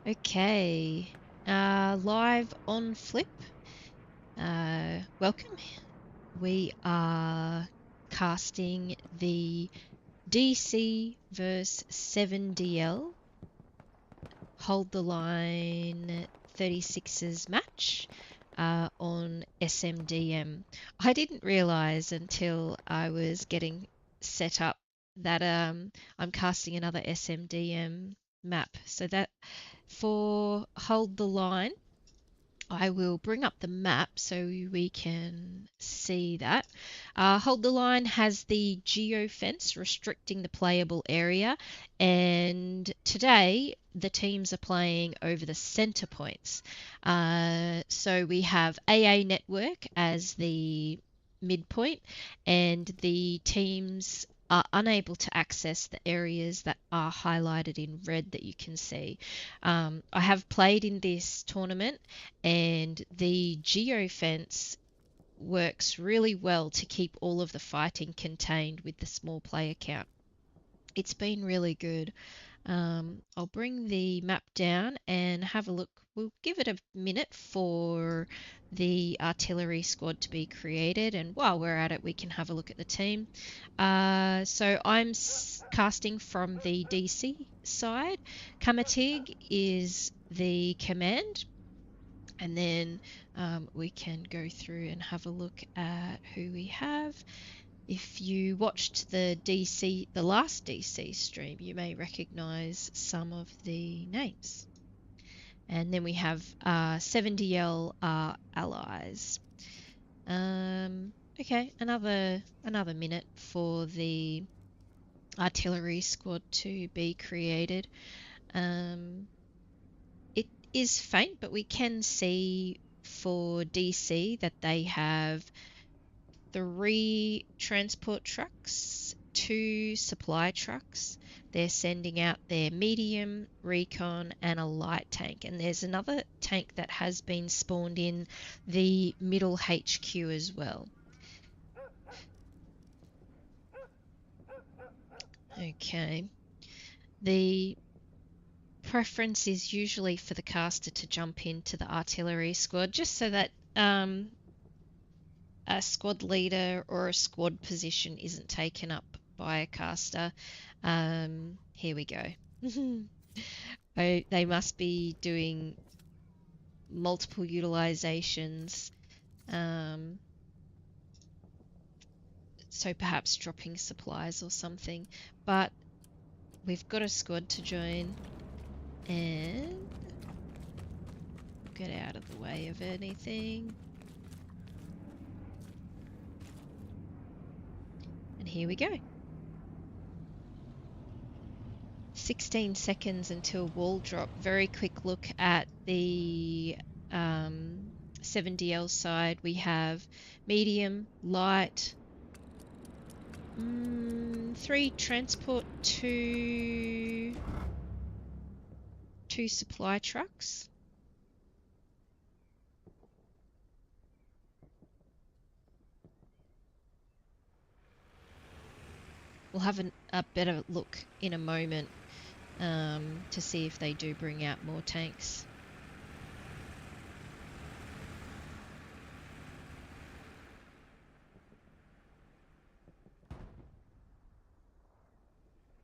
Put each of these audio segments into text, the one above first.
Okay, live on Flip. Welcome. We are casting the DC vs 7DL Hold the Line 36's match on SMDM. I didn't realise until I was getting set up that I'm casting another SMDM map. So that for Hold the Line, I will bring up the map so we can see that. Hold the Line has the geofence restricting the playable area, and today the teams are playing over the center points. So we have AA Network as the midpoint, and the teams are unable to access the areas that are highlighted in red that you can see. I have played in this tournament, and the geofence works really well to keep all of the fighting contained with the small player count. It's been really good. I'll bring the map down and have a look. We'll give it a minute for the artillery squad to be created, and while we're at it, we can have a look at the team. So I'm casting from the DC side. Kamatig is the command, and then we can go through and have a look at who we have. If you watched the last DC stream, you may recognize some of the names. And then we have 7DL allies. Okay, another minute for the artillery squad to be created. It is faint, but we can see for DC that they have 3 transport trucks, 2 supply trucks. They're sending out their medium, recon, and a light tank. And there's another tank that has been spawned in the middle HQ as well. Okay. The preference is usually for the caster to jump into the artillery squad, just so that a squad leader or a squad position isn't taken up by a caster. Here we go. They must be doing multiple utilizations, so perhaps dropping supplies or something, but we've got a squad to join, and get out of the way of anything. And here we go. 16 seconds until wall drop. Very quick look at the 7DL side. We have medium, light, 3 transport, 2 supply trucks. We'll have a better look in a moment to see if they do bring out more tanks.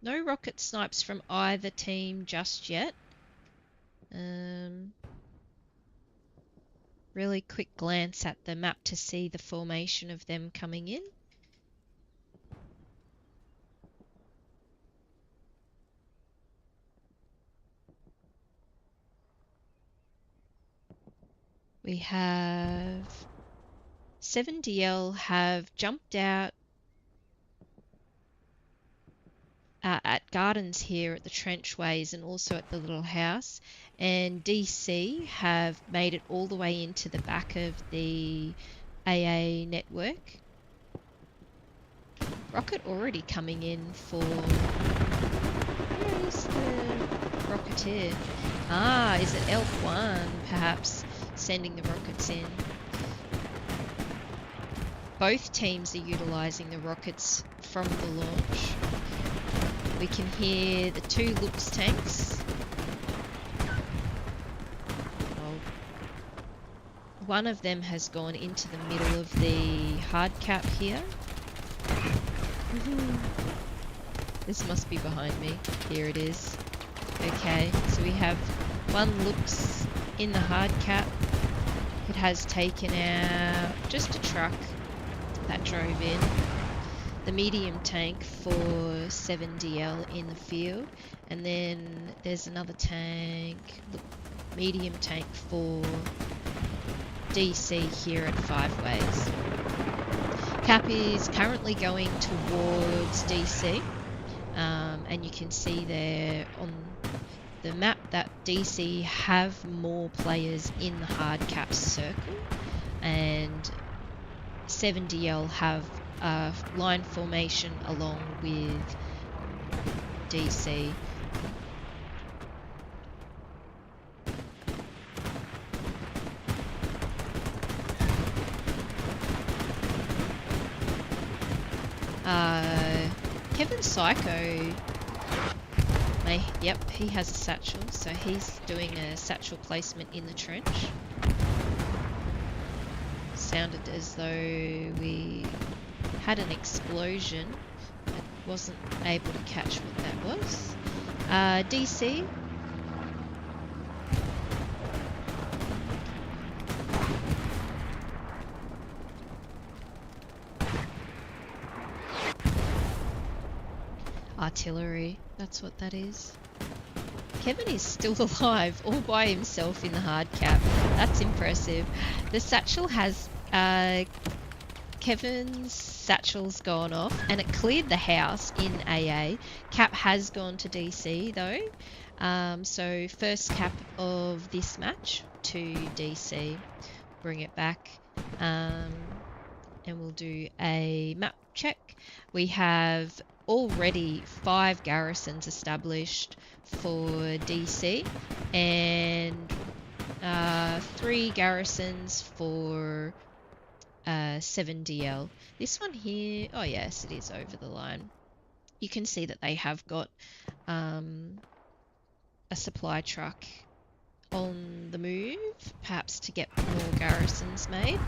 No rocket snipes from either team just yet. Really quick glance at the map to see the formation of them coming in. We have 7DL have jumped out at gardens here at the trenchways and also at the little house, and DC have made it all the way into the back of the AA network. Rocket already coming in for... Where's the rocketeer? Ah, is it Elf 1 perhaps sending the rockets in? Both teams are utilising the rockets from the launch. We can hear the 2 Lux tanks one of them has gone into the middle of the hard cap here. This must be behind me. Here it is. Okay, so we have one looks in the hard cap. It has taken out just a truck that drove in. The medium tank for 7DL in the field, and then there's another tank, medium tank for DC here at 5 Ways. Cap is currently going towards DC, and you can see there on the map that DC have more players in the hard cap circle, and 7DL have a line formation along with DC. Kevin Psycho, yep, he has a satchel, so he's doing a satchel placement in the trench. Sounded as though we had an explosion. I wasn't able to catch what that was. DC. Artillery, that's what that is. Kevin is still alive, all by himself in the hard cap. That's impressive. The satchel has... Kevin's satchel's gone off, and it cleared the house in AA. Cap has gone to DC, though. So first cap of this match to DC. Bring it back. And we'll do a map check. We have already 5 garrisons established for DC and 3 garrisons for 7DL. This one here, oh yes, it is over the line. You can see that they have got a supply truck on the move, perhaps to get more garrisons made.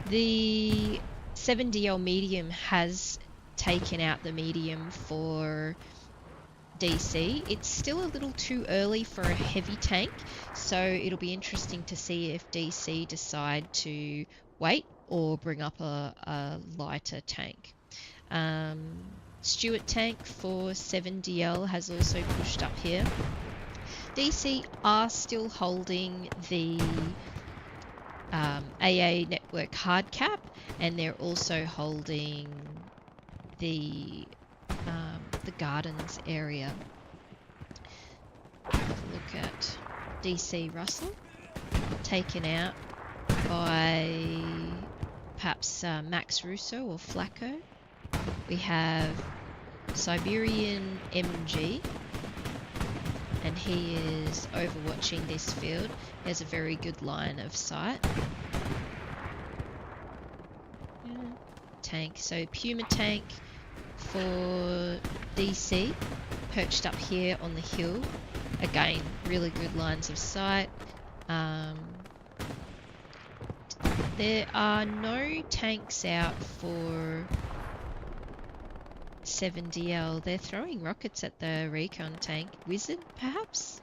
The 7DL medium has taken out the medium for DC. It's still a little too early for a heavy tank, so it'll be interesting to see if DC decide to wait or bring up a lighter tank. Stuart tank for 7DL has also pushed up here. DC are still holding the AA network hard cap, and they're also holding the gardens area. Have a look at DC Russell, taken out by perhaps Max Russo or Flacco. We have Siberian MG, and he is overwatching this field. He has a very good line of sight. Tank, so Puma tank for DC, perched up here on the hill. Again, really good lines of sight. There are no tanks out for 7DL. They're throwing rockets at the recon tank. Wizard, perhaps?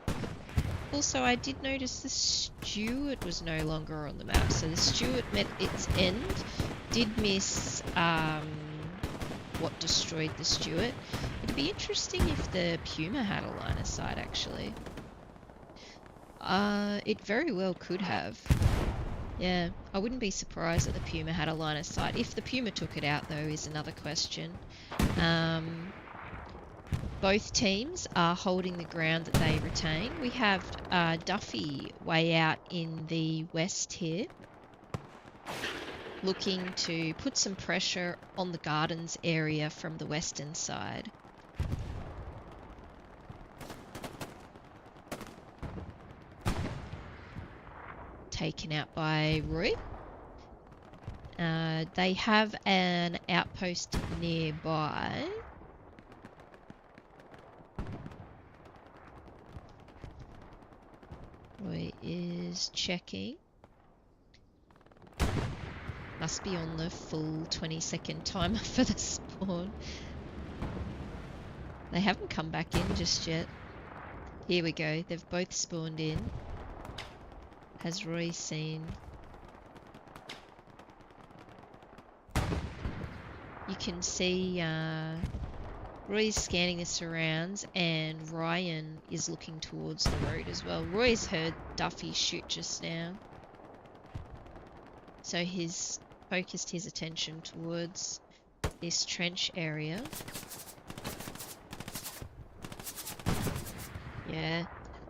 Also, I did notice the Stuart was no longer on the map, so the Stuart met its end. Did miss what destroyed the Stuart. It'd be interesting if the Puma had a line of sight, actually. It very well could have. Yeah, I wouldn't be surprised that the Puma had a line of sight. If the Puma took it out, though, is another question. Both teams are holding the ground that they retain. We have Duffy way out in the west here, looking to put some pressure on the gardens area from the western side. Taken out by Roy. They have an outpost nearby. Roy is checking. Must be on the full 20-second timer for the spawn. They haven't come back in just yet. Here we go. They've both spawned in. Has Roy seen? You can see Roy's scanning the surrounds and Ryan is looking towards the road as well. Roy's heard Duffy shoot just now. So he's focused his attention towards this trench area. Yeah,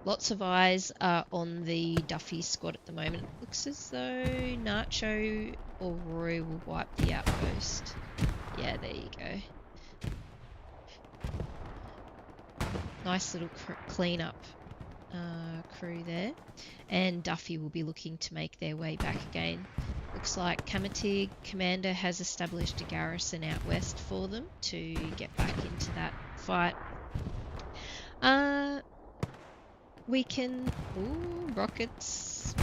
lots of eyes are on the Duffy squad at the moment. Looks as though Nacho or Roy will wipe the outpost. Yeah, there you go. Nice little clean-up crew there. And Duffy will be looking to make their way back again. Looks like Kamatig Commander has established a garrison out west for them to get back into that fight. We can... Ooh, rockets.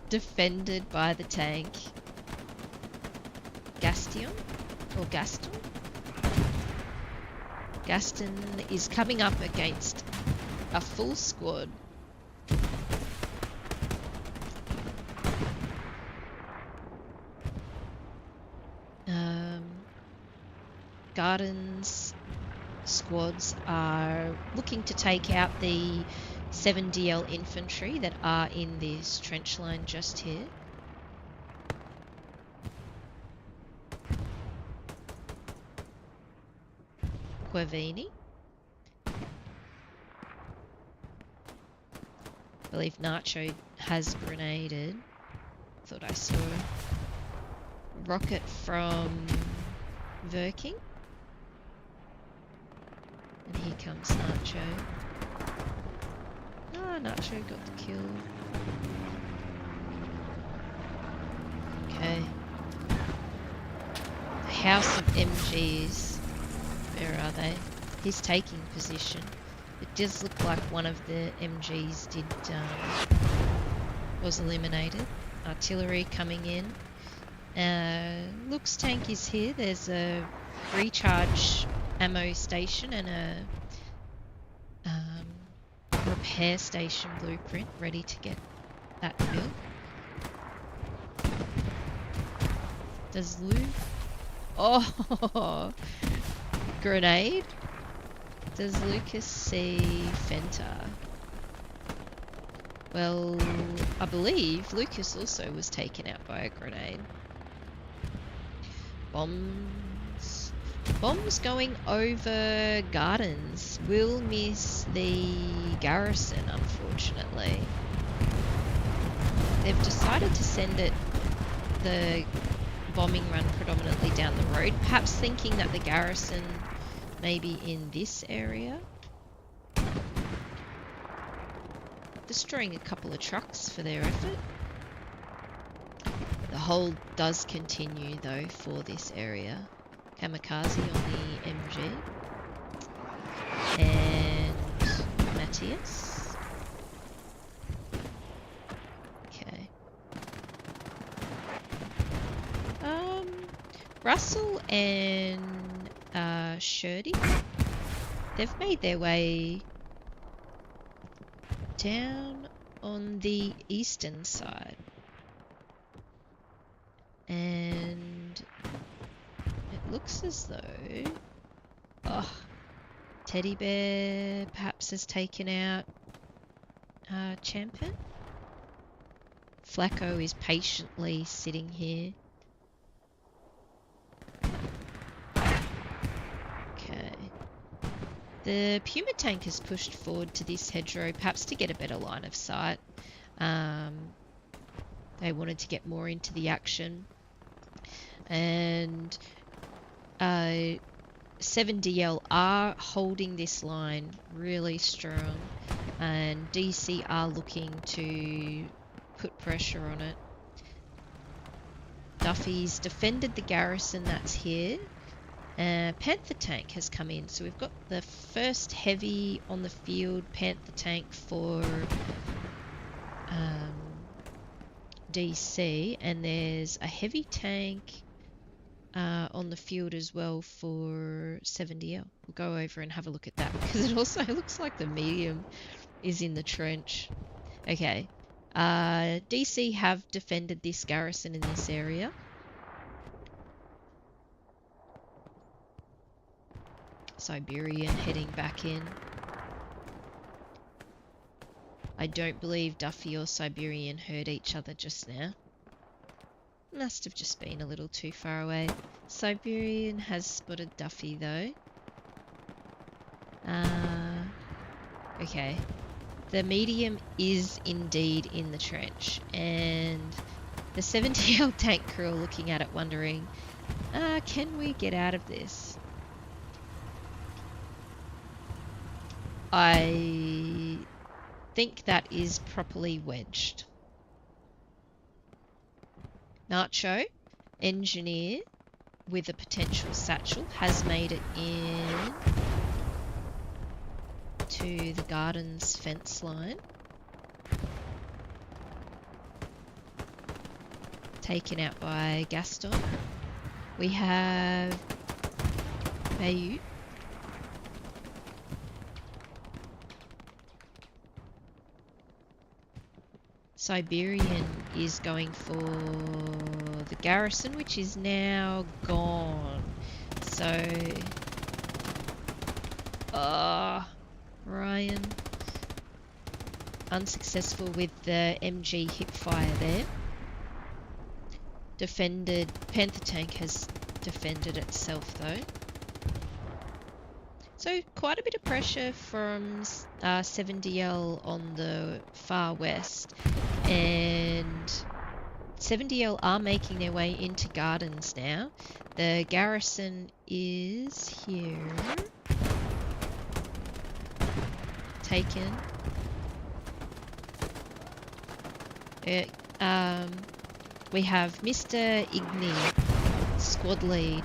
Defended by the tank. Gaston? Or Gaston? Gaston is coming up against a full squad. Garden's squads are looking to take out the 7DL infantry that are in this trench line just here. Quavini. I believe Nacho has grenaded. Thought I saw a rocket from Verking. And here comes Nacho. Ah, Nacho got the kill. Okay. The House of MGs. Where are they? He's taking position. It does look like one of the MGs was eliminated. Artillery coming in. Looks tank is here. There's a recharge ammo station and a repair station blueprint ready to get that built. Does Lou? Oh, grenade. Does Lucas see Fenta? Well, I believe Lucas also was taken out by a grenade. Bombs. Bombs going over gardens will miss the garrison, unfortunately. They've decided to send the bombing run predominantly down the road, perhaps thinking that the garrison may be in this area. Destroying a couple of trucks for their effort. The hold does continue though for this area. Kamikaze on the MG. And Matthias. Okay. Russell and Shirdy, they've made their way down on the eastern side. And it looks as though Teddy Bear perhaps has taken out Champion. Flacco is patiently sitting here. Okay. The Puma tank has pushed forward to this hedgerow, perhaps to get a better line of sight. They wanted to get more into the action. And 7DL are holding this line really strong. And DC are looking to put pressure on it. Duffy's defended the garrison that's here. Panther tank has come in. So we've got the first heavy on the field, Panther tank for DC, and there's a heavy tank on the field as well for 7DL. We'll go over and have a look at that because it also looks like the medium is in the trench. Okay. DC have defended this garrison in this area. Siberian heading back in. I don't believe Duffy or Siberian heard each other just now. Must have just been a little too far away. Siberian has spotted Duffy though. Okay. The medium is indeed in the trench, and the 70L tank crew are looking at it wondering, can we get out of this? I think that is properly wedged. Nacho, engineer with a potential satchel, has made it in to the gardens fence line. Taken out by Gaston. We have Bayut. Siberian is going for the garrison, which is now gone. So, Ryan, unsuccessful with the MG hipfire there. Defended, Panther tank has defended itself though. So quite a bit of pressure from 7DL on the far west, and 7DL are making their way into gardens now. The garrison is here. Taken. We have Mr. Igni, squad lead,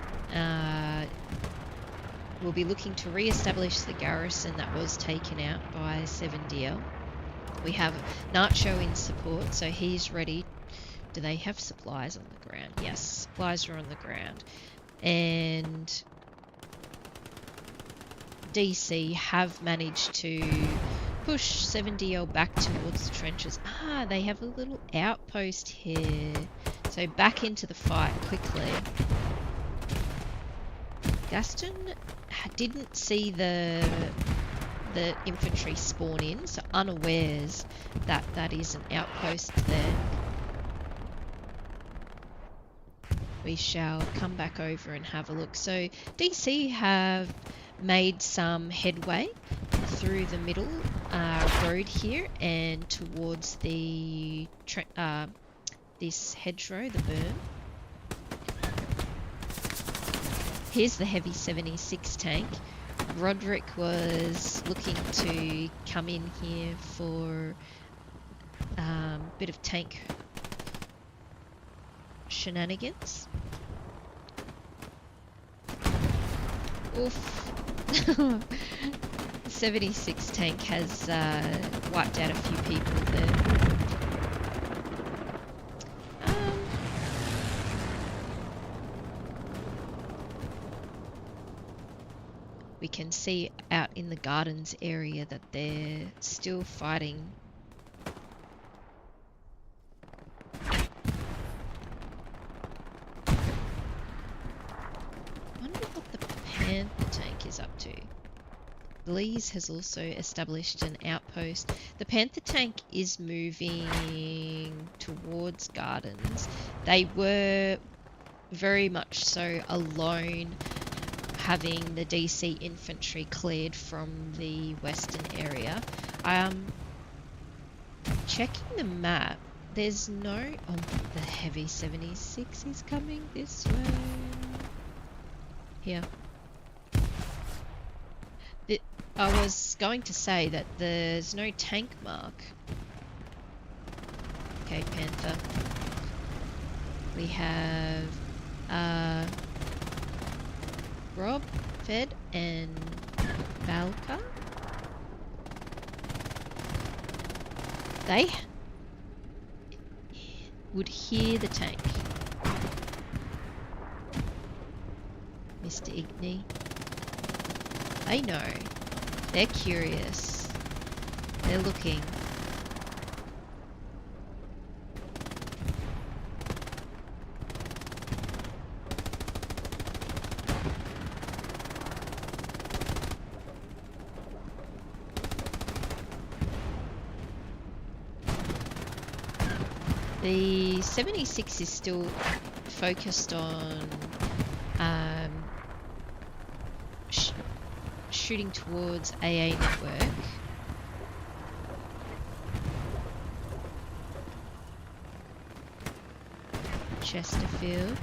will be looking to re-establish the garrison that was taken out by 7DL. We have Nacho in support, so he's ready. Do they have supplies on the ground? Yes, supplies are on the ground. And DC have managed to push 7DL back towards the trenches. They have a little outpost here. So back into the fight quickly. Gaston didn't see the infantry spawn in, so unawares that that is an outpost there. We shall come back over and have a look. So DC have made some headway through the middle road here and towards the this hedgerow, the berm. Here's the heavy 76 tank. Roderick was looking to come in here for a bit of tank shenanigans. Oof. 76 tank has wiped out a few people there. We can see out in the gardens area that they're still fighting. I wonder what the Panther tank is up to. Lee's has also established an outpost. The Panther tank is moving towards gardens. They were very much so alone, having the DC infantry cleared from the western area. Checking the map, there's no... Oh, the heavy 76 is coming this way. Here. I was going to say that there's no tank mark. Okay, Panther. We have... Rob, Fed, and Balka. They would hear the tank. Mr. Igni. They know. They're curious. They're looking. The 76 is still focused on shooting towards AA network. Chesterfield.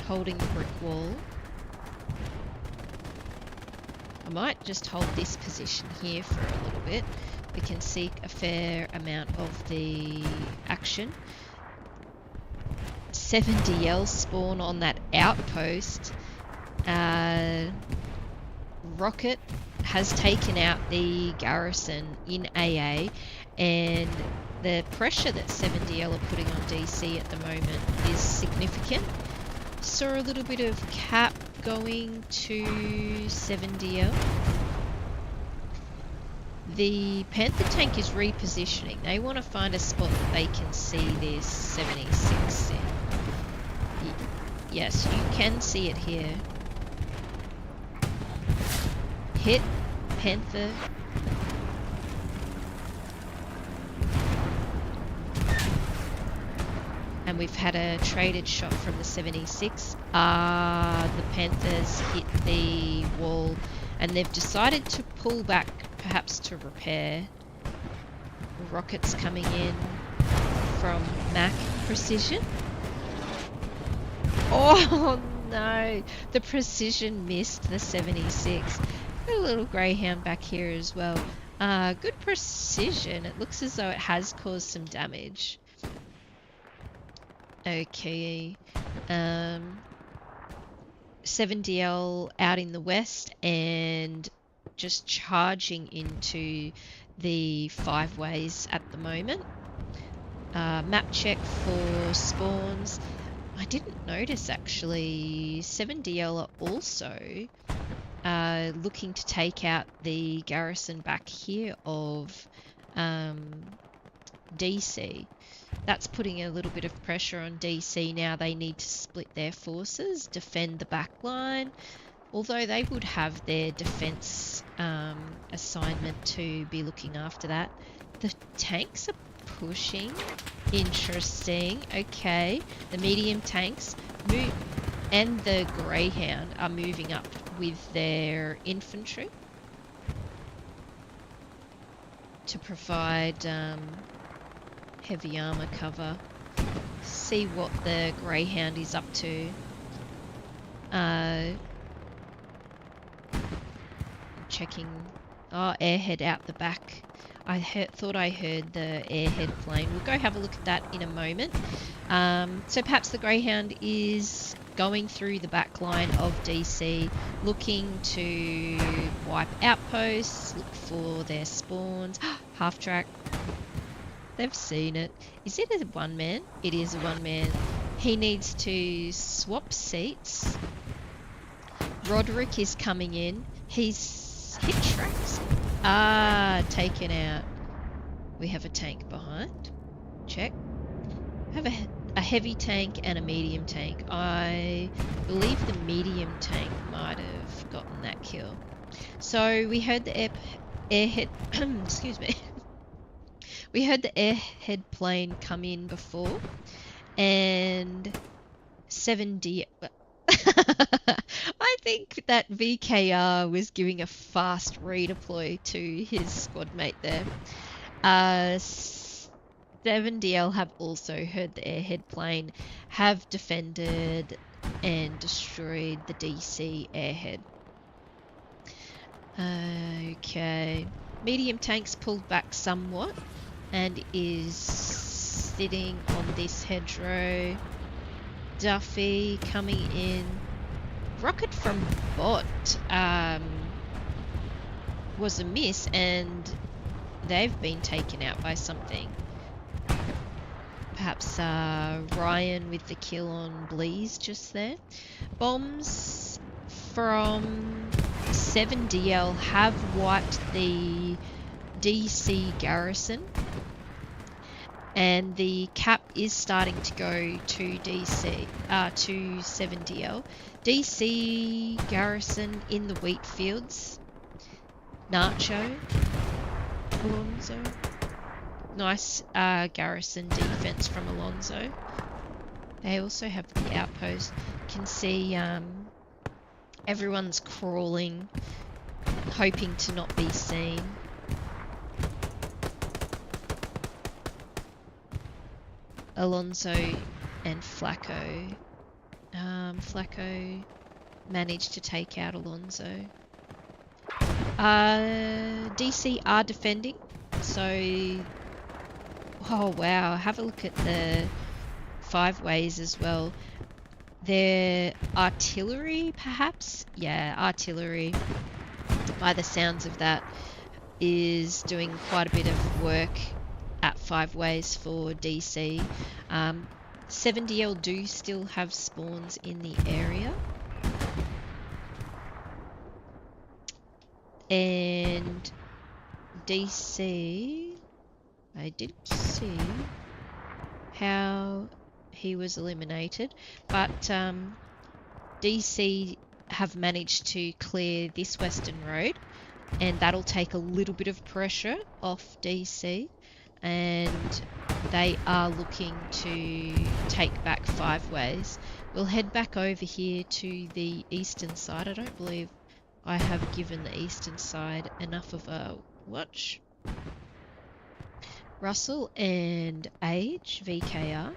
Holding the brick wall. I might just hold this position here for a little bit. We can seek a fair amount of the action. 70L spawn on that outpost. Rocket has taken out the garrison in AA, and the pressure that 70L are putting on DC at the moment is significant. Saw a little bit of cap going to 70L. The Panther tank is repositioning. They want to find a spot that they can see this 76 in. Yes, you can see it here. Hit Panther. And we've had a traded shot from the 76. The Panthers hit the wall and they've decided to pull back, perhaps to repair. Rockets coming in from Mac Precision. Oh no, the Precision missed the 76. Got a little Greyhound back here as well. Good Precision. It looks as though it has caused some damage. Okay. 7DL out in the west and just charging into the 5 ways at the moment. Map check for spawns. I didn't notice actually 7DL are also looking to take out the garrison back here of DC. That's putting a little bit of pressure on DC now. They need to split their forces, defend the back line, although they would have their defense assignment to be looking after that. The tanks are pushing. Interesting. Okay. The medium tanks move, and the Greyhound are moving up with their infantry to provide heavy armor cover. See what the Greyhound is up to. Checking. Oh, airhead out the back. I thought I heard the airhead plane. We'll go have a look at that in a moment. So perhaps the Greyhound is going through the back line of DC, looking to wipe outposts, look for their spawns. Half track. They've seen it. Is it a one-man? It is a one-man. He needs to swap seats. Roderick is coming in. He's hit tracks. Taken out. We have a tank behind. Check. We have a heavy tank and a medium tank. I believe the medium tank might have gotten that kill. So we heard the airhead... excuse me. We heard the airhead plane come in before, and 7D... I think that VKR was giving a fast redeploy to his squad mate there. 7DL have also heard the airhead plane, have defended and destroyed the DC airhead. Okay. Medium tanks pulled back somewhat and is sitting on this hedgerow. Duffy coming in. Rocket from bot was a miss, and they've been taken out by something. Perhaps Ryan with the kill on Bleeze just there. Bombs from 7DL have wiped the DC garrison, and the cap is starting to go to DC, to 7DL. DC garrison in the wheat fields. Nacho, Alonso. Nice garrison defense from Alonso. They also have the outpost. Can see everyone's crawling, hoping to not be seen. Alonso and Flacco. Flacco managed to take out Alonso. DC are defending, so oh wow, have a look at the 5 ways as well. Their artillery, perhaps? Yeah, artillery, by the sounds of that, is doing quite a bit of work at 5 ways for DC. 7DL do still have spawns in the area. And DC, I didn't see how he was eliminated, but DC have managed to clear this western road, and that'll take a little bit of pressure off DC, and they are looking to take back 5 ways. We'll head back over here to the eastern side. I don't believe I have given the eastern side enough of a watch. Russell and Age, VKR,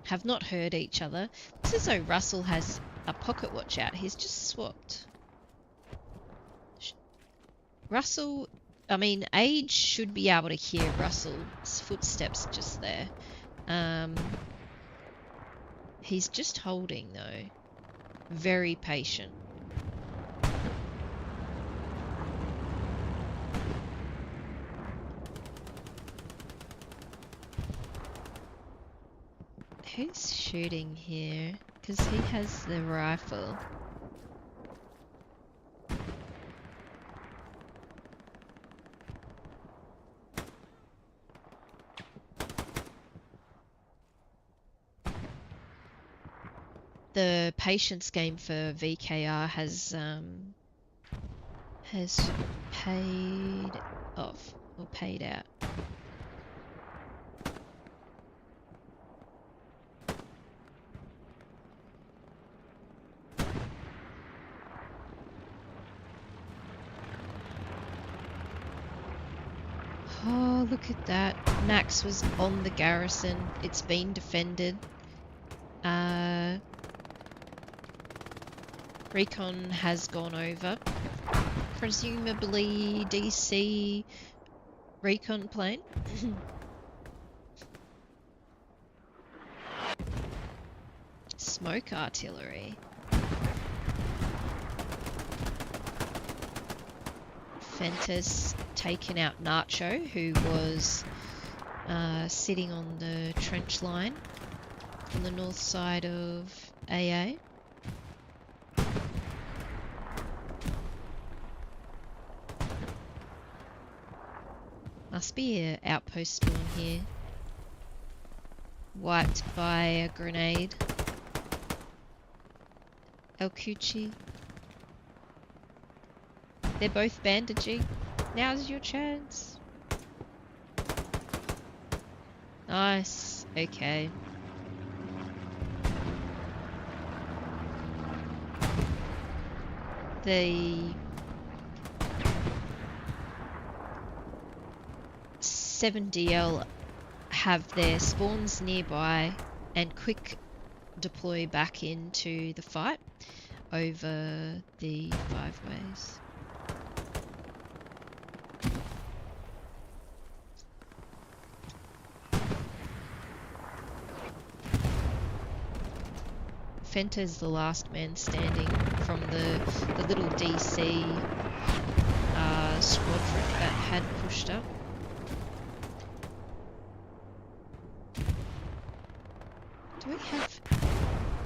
have not heard each other. It's as though Russell has a pocket watch out. He's just swapped. Russell, I mean, Age should be able to hear Russell's footsteps just there. He's just holding though. Very patient. Who's shooting here? Because he has the rifle. The patience game for VKR has paid off, or paid out. Oh, look at that. Max was on the garrison. It's been defended. Recon has gone over. Presumably DC recon plane. Smoke artillery. Fentus taken out Nacho, who was sitting on the trench line on the north side of AA. Must be an outpost spawn here. Wiped by a grenade. El Cucci. They're both bandaging. Now's your chance. Nice. Okay. The 7DL have their spawns nearby and quick deploy back into the fight over the 5 ways. Fenta's the last man standing from the little DC squadron that had pushed up. Do we have...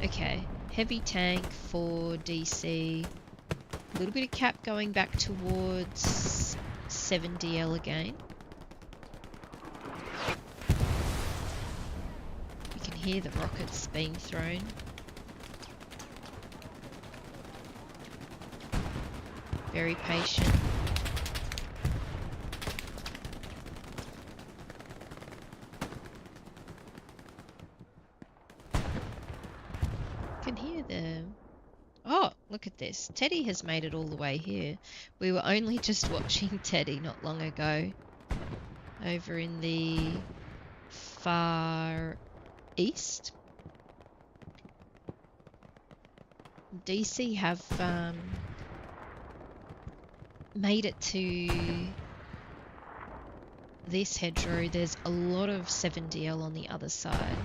Okay, heavy tank for DC. A little bit of cap going back towards 7DL again. You can hear the rockets being thrown. Very patient. Can hear the... Oh, look at this. Teddy has made it all the way here. We were only just watching Teddy not long ago. Over in the far east. DC have made it to this hedgerow. There's a lot of 7DL on the other side.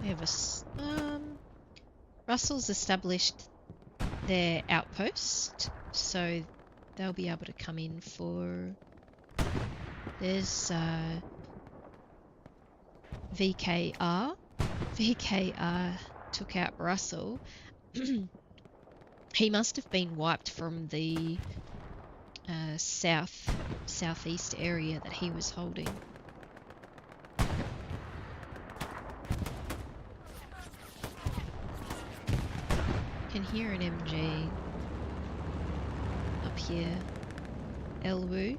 We have Russell's established their outpost, so they'll be able to come in for... There's VKR. VKR took out Russell. He must have been wiped from the southeast area that he was holding. Can hear an MG up here. Elwu.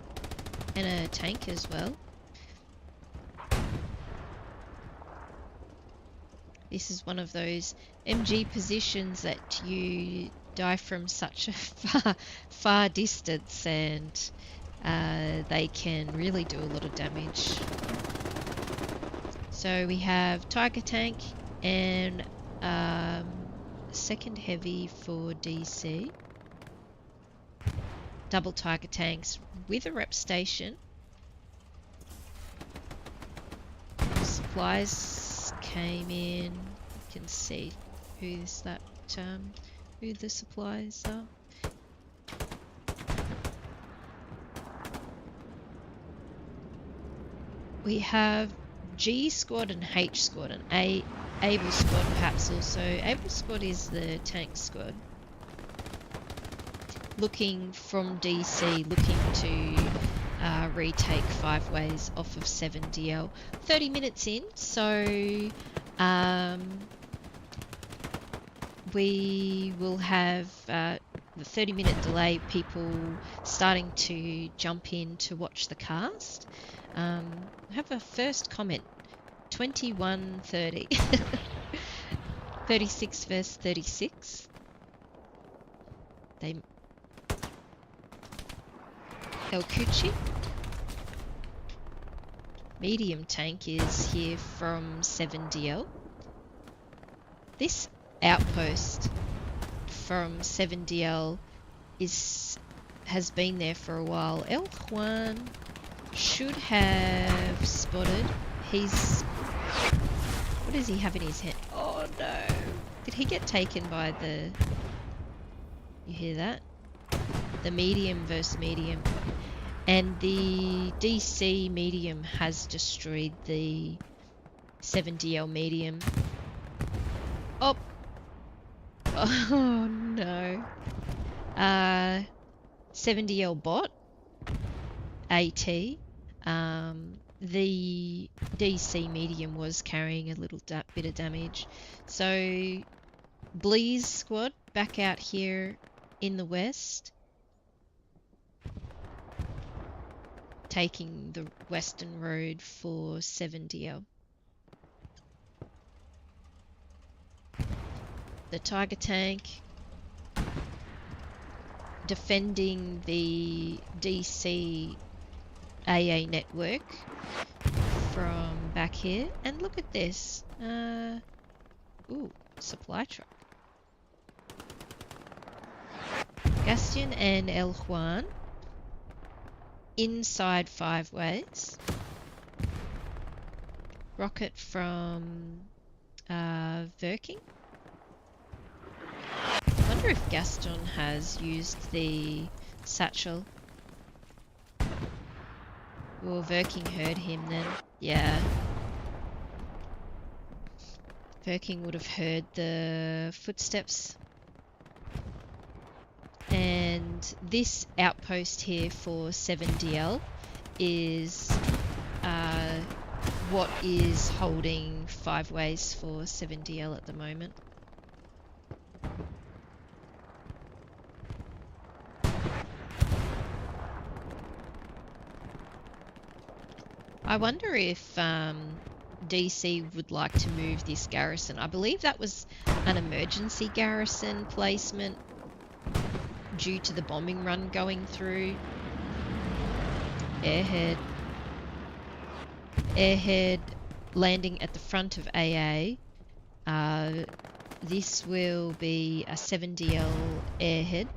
And a tank as well. This is one of those MG positions that you die from such a far distance, and they can really do a lot of damage. So we have Tiger Tank and second heavy for DC. Double Tiger Tanks with a rep station. Supplies came in. You can see who's that, who the supplies are. We have G squad and H squad and Able squad perhaps also. Able squad is the tank squad. Looking from DC, looking to retake 5 ways off of 7DL. 30 minutes in, so we will have the 30-minute delay, people starting to jump in to watch the cast. I have a first comment. 21:30. 36 versus 36. They... El Cucci. Medium tank is here from 7DL. This outpost from 7DL has been there for a while. El Juan should have spotted. He's... What does he have in his hand? Oh no! Did he get taken by the... You hear that? The medium versus medium. And the DC medium has destroyed the 7DL medium. Oh! Oh no. 7DL bot. AT. The DC medium was carrying a little bit of damage. So, Blee's squad back out here in the west. Taking the western road for 7DL. The Tiger Tank defending the DC AA network from back here. And look at this. Ooh, supply truck. Gaston and El Juan inside 5 ways. rocket from Verking. I wonder if Gaston has used the satchel. Well, Verking heard him then. Yeah. Verking would have heard the footsteps. And this outpost here for 7DL is what is holding 5 ways for 7DL at the moment. I wonder if DC would like to move this garrison. I believe that was an emergency garrison placement due to the bombing run going through. Airhead landing at the front of AA. This will be a 7DL airhead.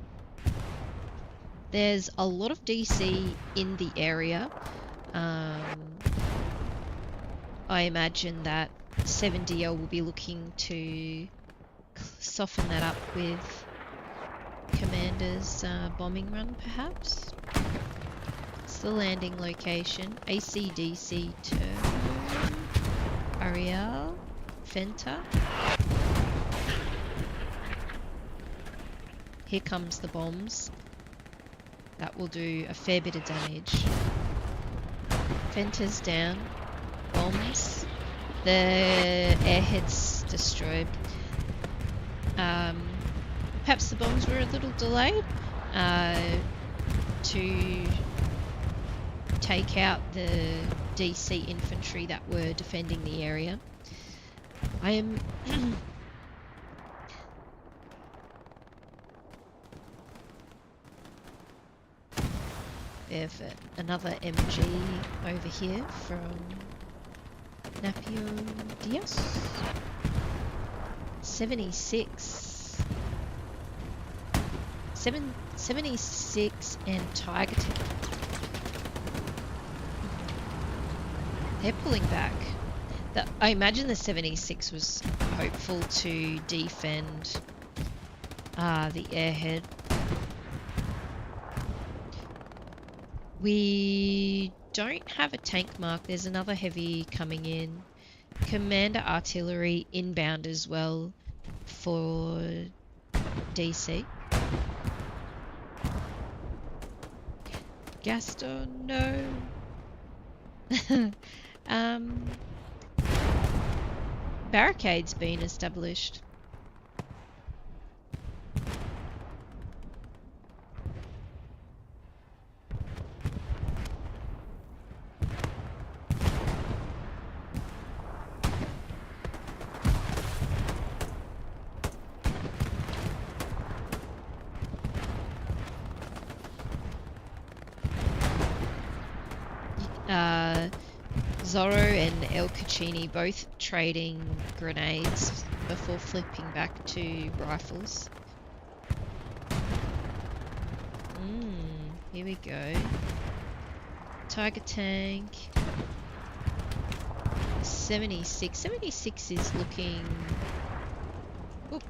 There's a lot of DC in the area. I imagine that 7DL will be looking to soften that up with Commander's bombing run, perhaps. It's the landing location. ACDC Turbo, Ariel, Fenta. Here comes the bombs. That will do a fair bit of damage. Fenta's down. Bombs. The airhead's destroyed. Perhaps the bombs were a little delayed to take out the DC infantry that were defending the area. I am There's another MG over here from Napio Diaz. 76 and Tiger Tank. They're pulling back. I imagine the 76 was hopeful to defend the airhead. We don't have a tank mark. There's another heavy coming in. Commander artillery inbound as well for DC. Gaston, no. Barricade's been established. Zorro and El Caccini both trading grenades before flipping back to rifles. Here we go. Tiger tank. 76. 76 is looking... Oop.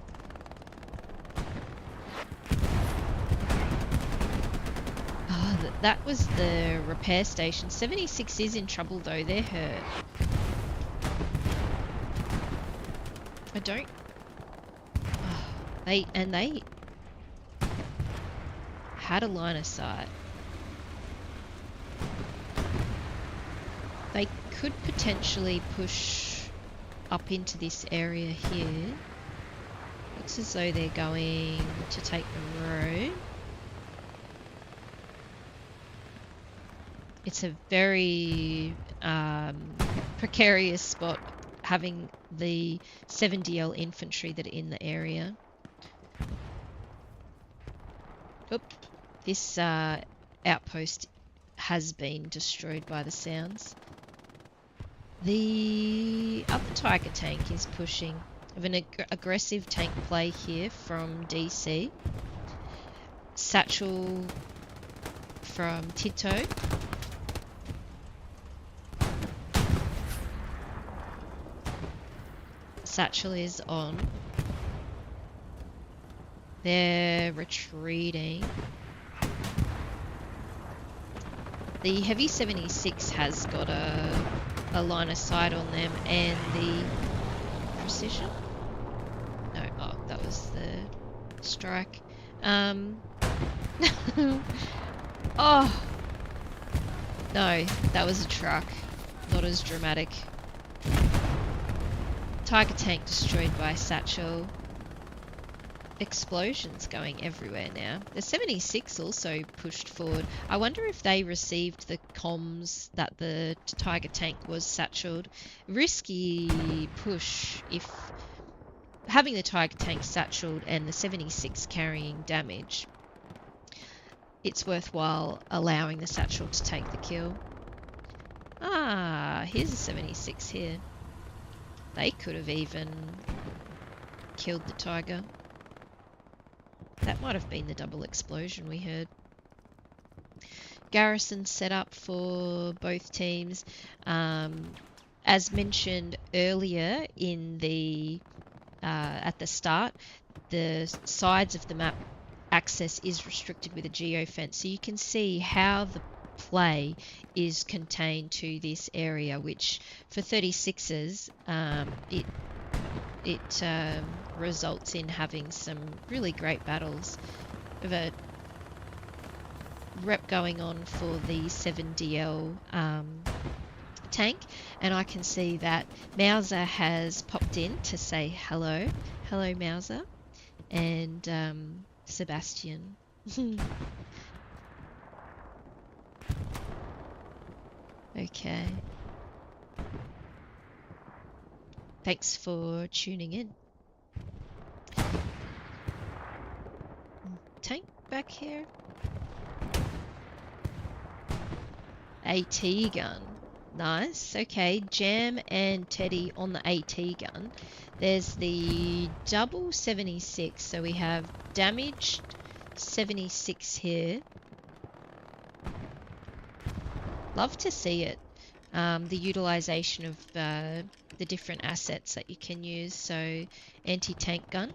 That was the repair station. 76 is in trouble though, they're hurt. I don't... They had a line of sight. They could potentially push up into this area here. Looks as though they're going to take the road. It's a very precarious spot having the 7DL infantry that are in the area. Oop. This outpost has been destroyed by the sounds. The other Tiger tank is pushing. I have an aggressive tank play here from DC. Satchel from Tito. Satchel is on. They're retreating. The Heavy 76 has got a line of sight on them, and the Precision? No, oh, that was the Strike. Oh! No, that was a truck. Not as dramatic. Tiger tank destroyed by Satchel. Explosions going everywhere now. The 76 also pushed forward. I wonder if they received the comms that the Tiger tank was satcheled. Risky push if having the Tiger tank satcheled and the 76 carrying damage. It's worthwhile allowing the satchel to take the kill. Ah, here's a 76 here. They could have even killed the Tiger. That might have been the double explosion we heard. Garrison set up for both teams. As mentioned earlier in the at the start, the sides of the map access is restricted with a geofence, so you can see how the play is contained to this area, which for 36ers it results in having some really great battles. We have a rep going on for the 7DL tank, and I can see that Mauser has popped in to say hello. Hello, Mauser. And Sebastian. Okay. Thanks for tuning in. Tank back here. AT gun. Nice. Okay, Jam and Teddy on the AT gun. There's the double 76, so we have damaged 76 here. Love to see it. The utilization of the different assets that you can use. So, anti-tank gun.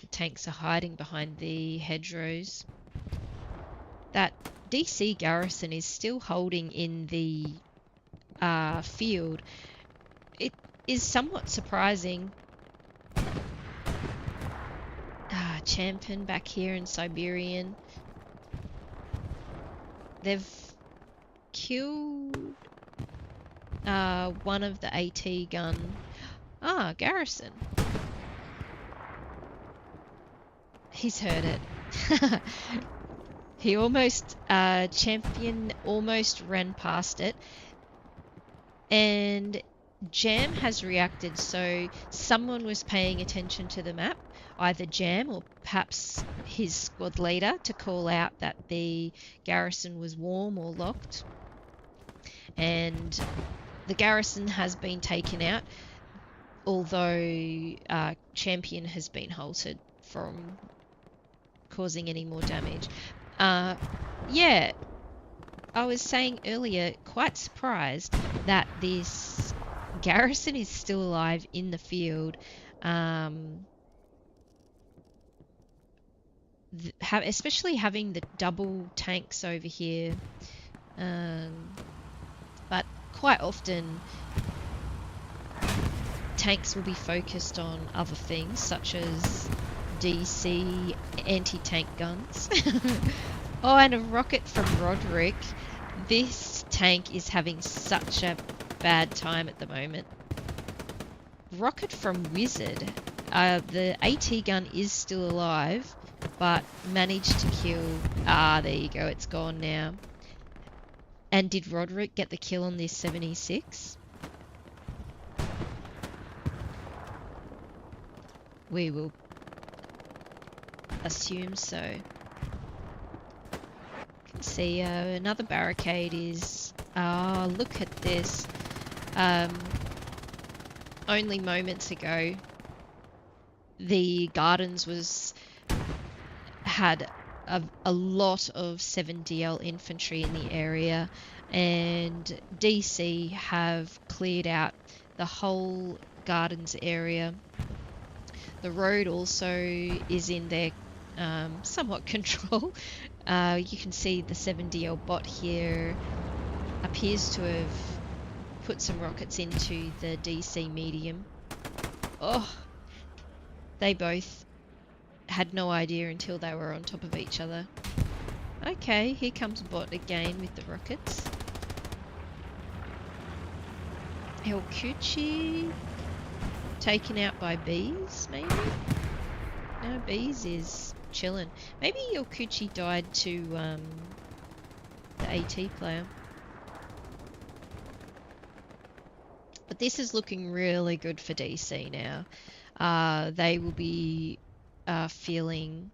The tanks are hiding behind the hedgerows. That DC garrison is still holding in the field. It is somewhat surprising. Champion back here in Siberian. They've killed one of the AT gun. Garrison. He's heard it. He almost, Champion almost ran past it. And Jam has reacted, so someone was paying attention to the map, either Jam or perhaps his squad leader, to call out that the garrison was warm or locked. And the garrison has been taken out, although Champion has been halted from causing any more damage. Yeah, I was saying earlier, quite surprised that this garrison is still alive in the field. Especially having the double tanks over here. But quite often tanks will be focused on other things, such as DC anti-tank guns. Oh, and a rocket from Roderick. This tank is having such a bad time at the moment. Rocket from Wizard. The AT gun is still alive, but managed to kill... there you go, it's gone now. And did Roderick get the kill on this 76? We will assume so. Can see another barricade is... look at this. Only moments ago, the Gardens had a lot of 7DL infantry in the area, and DC have cleared out the whole gardens area. The road also is in their somewhat control. You can see the 7DL bot here appears to have put some rockets into the DC medium. Oh, they both had no idea until they were on top of each other. Okay, here comes bot again with the rockets. El Cucci taken out by bees, maybe? No, bees is chilling. Maybe El Cucci died to the AT player. But this is looking really good for DC now. They will be feeling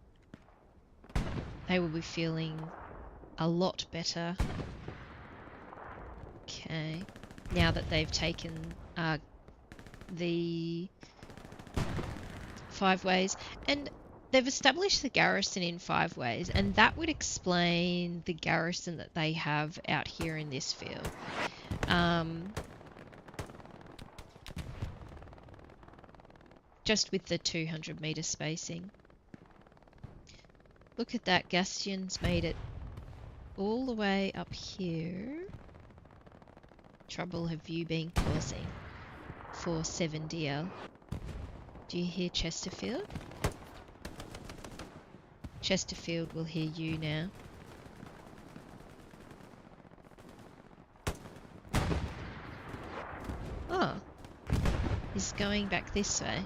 a lot better. Okay, now that they've taken the 5 ways, and they've established the garrison in 5 ways, and that would explain the garrison that they have out here in this field. Just with the 200 meter spacing. Look at that, Gastion's made it all the way up here. Trouble have you been causing for 7DL? Do you hear Chesterfield? Chesterfield will hear you now. Oh, he's going back this way.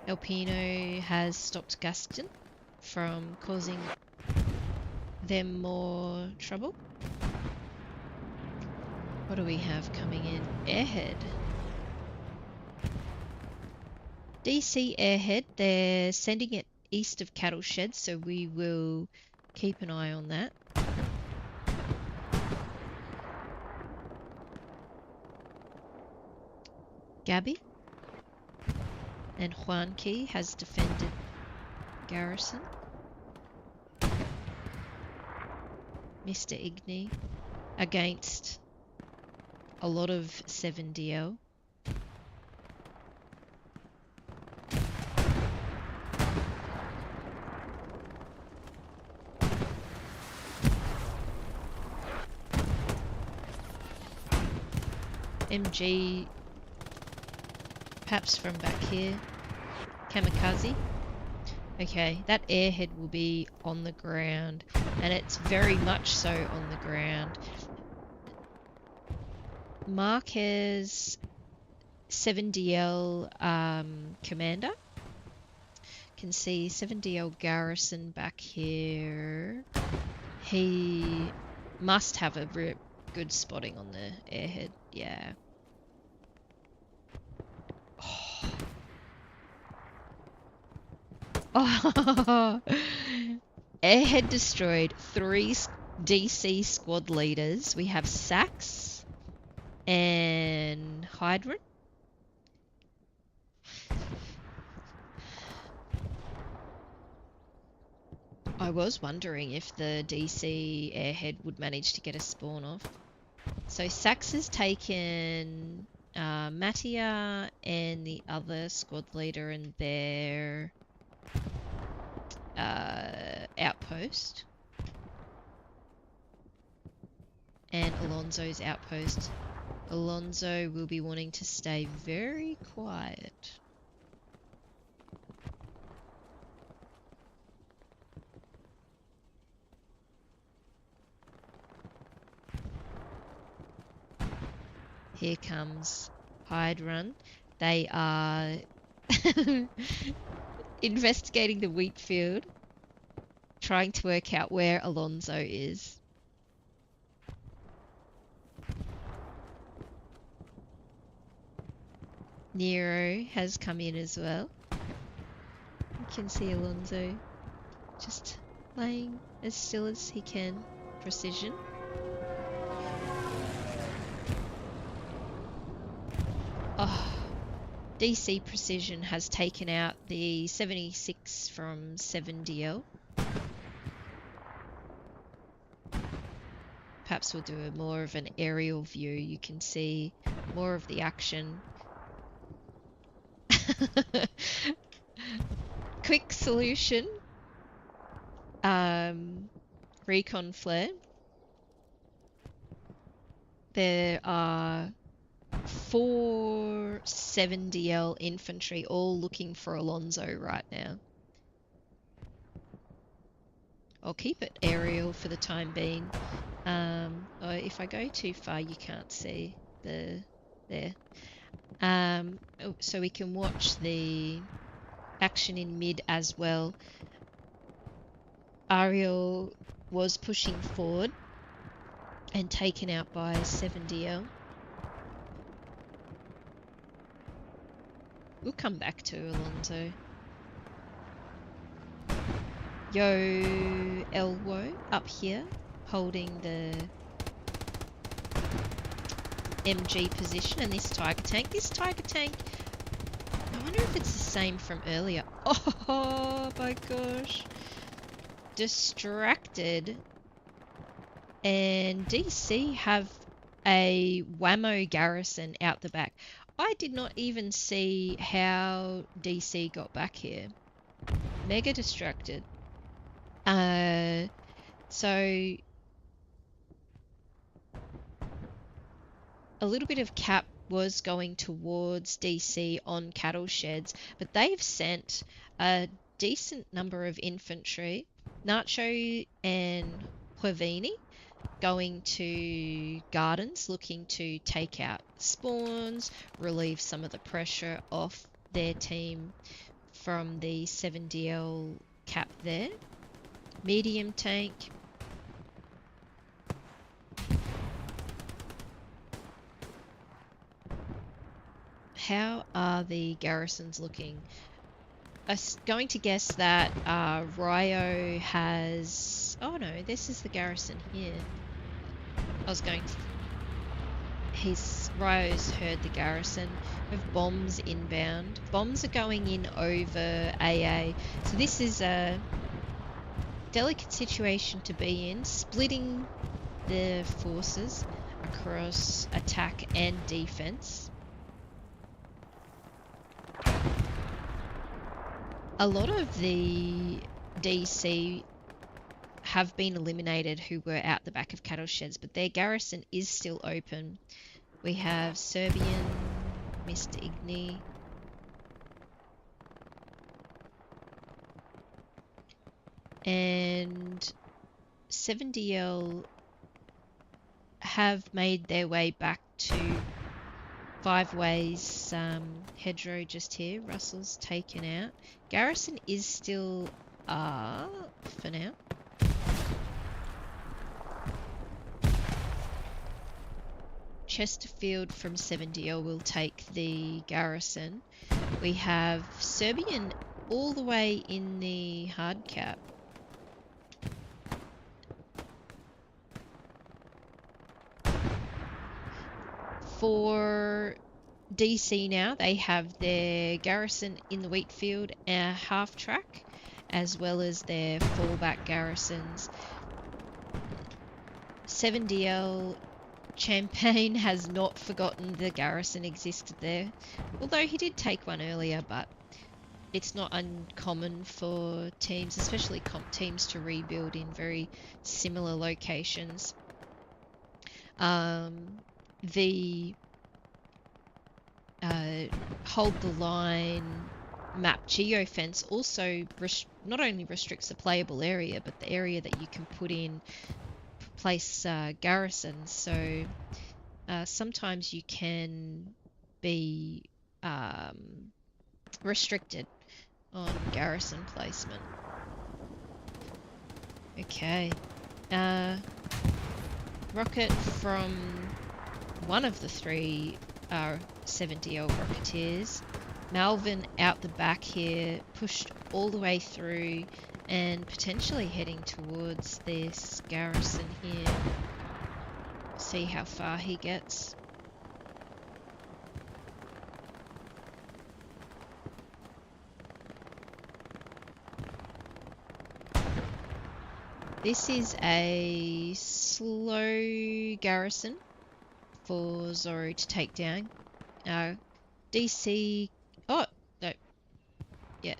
Alpino has stopped Gaston from causing them more trouble. What do we have coming in? Airhead. DC Airhead, they're sending it east of Cattle Shed, so we will keep an eye on that. Gabby and Juanqui has defended garrison. Mr. Igni against a lot of 7DL. MG perhaps from back here. Kamikaze. Okay, that airhead will be on the ground, and it's very much so on the ground. Marquez 7DL commander. Can see 7DL garrison back here. He must have a good spotting on the airhead, yeah. Oh. Airhead destroyed 3 DC squad leaders. We have Sax and Hydron. I was wondering if the DC airhead would manage to get a spawn off. So Sax has taken Mattia and the other squad leader and their outpost, and Alonso's outpost. Alonso will be wanting to stay very quiet. Here comes Hide Run. They are investigating the wheat field, trying to work out where Alonso is. Nero has come in as well. You can see Alonso just laying as still as he can. Precision. Oh, DC Precision has taken out the 76 from 7DL. Perhaps we'll do a more of an aerial view. You can see more of the action. Quick solution. Recon flare. There are 4 7DL infantry all looking for Alonso right now. I'll keep it aerial for the time being. If I go too far, you can't see there. So we can watch the action in mid as well. Ariel was pushing forward and taken out by 7DL. We'll come back to Alonso. Yo Elwo up here, holding the MG position, and this Tiger Tank. This Tiger Tank, I wonder if it's the same from earlier. Oh my gosh. Distracted. And DC have a Whammo garrison out the back. I did not even see how DC got back here. Mega distracted. So a little bit of cap was going towards DC on cattle sheds, but they've sent a decent number of infantry, Nacho and Huavini, going to gardens looking to take out spawns, relieve some of the pressure off their team from the 7DL cap there. Medium tank. How are the garrisons looking? I'm going to guess that Ryo has... Oh no, this is the garrison here. I was going to... Ryo's heard the garrison. We have bombs inbound. Bombs are going in over AA. So this is a delicate situation to be in, splitting the forces across attack and defense. A lot of the DC have been eliminated who were out the back of cattle sheds, but their garrison is still open. We have Serbian, Mr. Igni. And 7DL have made their way back to 5 ways. Hedgerow just here. Russell's taken out. Garrison is still for now. Chesterfield from 7DL will take the garrison. We have Serbian all the way in the hard cap. For DC now, they have their garrison in the wheat field half track, as well as their fallback garrisons. 7DL Champagne has not forgotten the garrison existed there, although he did take one earlier, but it's not uncommon for teams, especially comp teams, to rebuild in very similar locations. The hold the line map geofence also not only restricts the playable area, but the area that you can put in place garrisons. So sometimes you can be restricted on garrison placement. Okay. Rocket from one of the 3 7DL Rocketeers. Malvin out the back here, pushed all the way through and potentially heading towards this garrison here. See how far he gets. This is a slow garrison for Zorro to take down. DC... Oh, no. Yeah,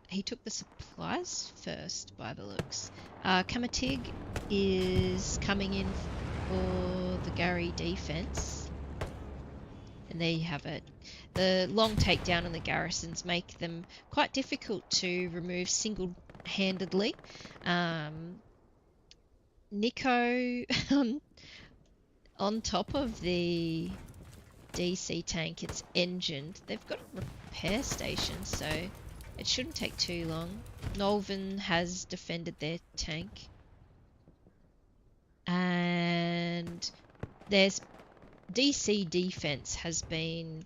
he took the supplies first by the looks. Kamatig is coming in for the Gary defense. And there you have it. The long takedown on the garrisons make them quite difficult to remove single-handedly. Nico on top of the DC tank, it's engined. They've got a repair station, so it shouldn't take too long. Nolven has defended their tank. And there's DC defense has been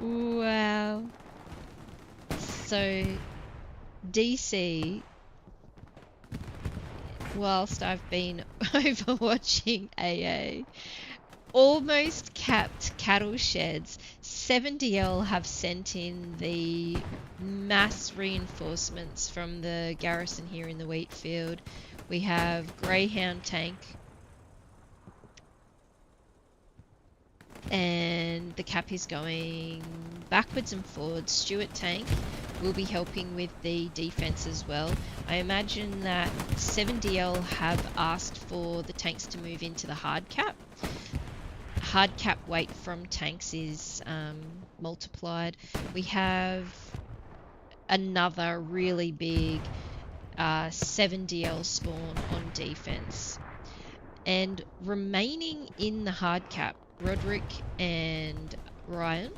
wow. So DC, whilst I've been overwatching AA, almost capped cattle sheds. 7DL have sent in the mass reinforcements from the garrison here in the wheat field. We have Greyhound tank. And the cap is going backwards and forwards. Stuart tank will be helping with the defense as well. I imagine that 7DL have asked for the tanks to move into the hard cap. Hard cap weight from tanks is multiplied. We have another really big 7DL spawn on defense. And remaining in the hard cap, Roderick and Ryan.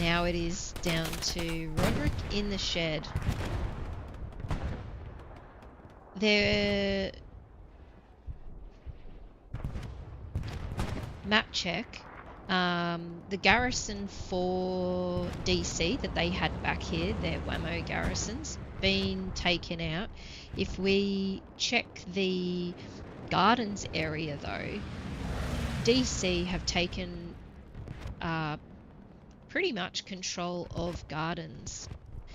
Now it is down to Roderick in the shed. Their map check. The garrison for DC that they had back here, their Whammo garrisons, been taken out. If we check the gardens area though, DC have taken pretty much control of gardens.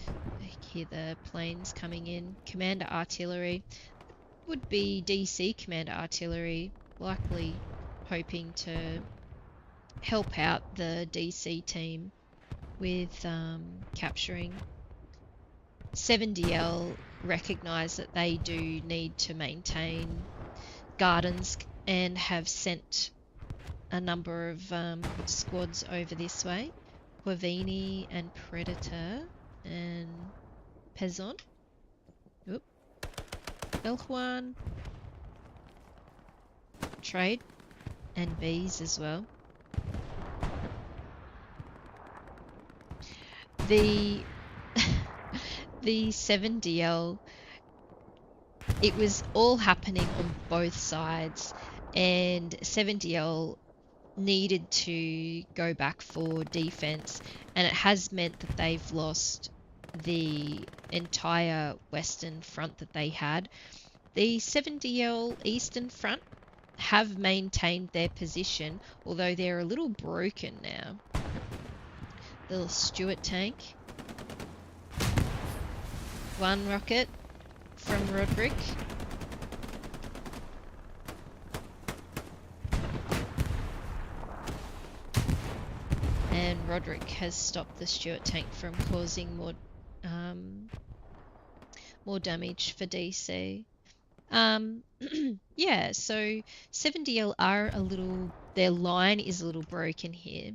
I hear the planes coming in. Commander Artillery would be DC Commander Artillery, likely hoping to help out the DC team with capturing. 7DL recognise that they do need to maintain gardens and have sent a number of squads over this way. Quavini and Predator and Pezon. Oop. Beljuan. Trade. And bees as well. The 7DL, it was all happening on both sides, and 7DL needed to go back for defense, and it has meant that they've lost the entire western front that they had. The 7DL eastern front have maintained their position, although they're a little broken now. Little Stuart tank. One rocket from Roderick. And Roderick has stopped the Stuart tank from causing more damage for DC. Yeah, so 7DL are their line is a little broken here.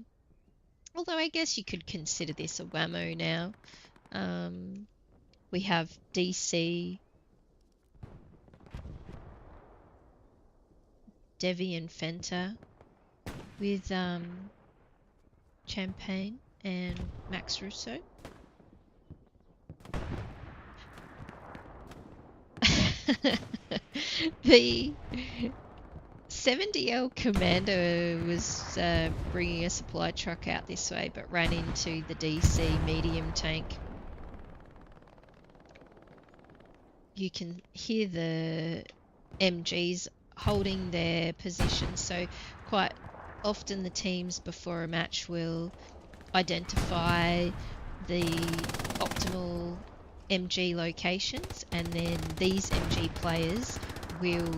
Although I guess you could consider this a whammo now. We have DC, Devi and Fenta with Champagne and Max Russo. The 70L commander was bringing a supply truck out this way, but ran into the DC medium tank. You can hear the MGs holding their position, so quite often the teams before a match will identify the optimal MG locations, and then these MG players will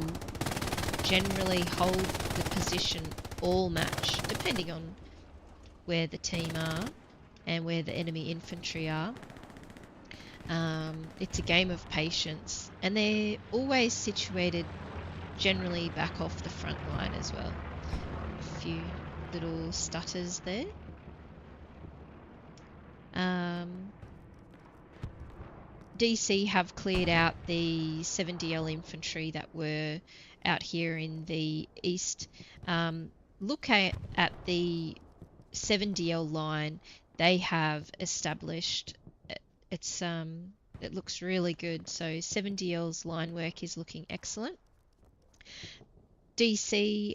generally hold the position all match, depending on where the team are and where the enemy infantry are. It's a game of patience, and they're always situated generally back off the front line as well. A few little stutters there. DC have cleared out the 70L infantry that were out here in the east. Look at the 70L line they have established. It looks really good. So 70L's line work is looking excellent. DC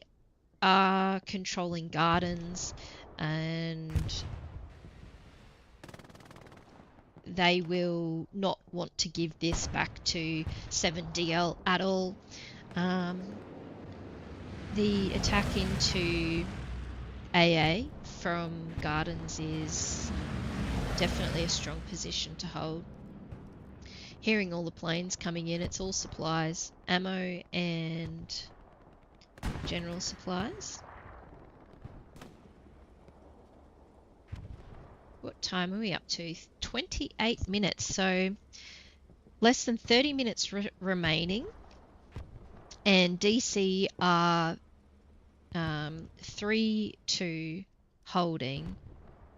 are controlling gardens, and they will not want to give this back to 7DL at all. The attack into AA from gardens is definitely a strong position to hold. Hearing all the planes coming in, it's all supplies, ammo and general supplies. What time are we up to? 28 minutes, so less than 30 minutes remaining, and DC are 3-2 holding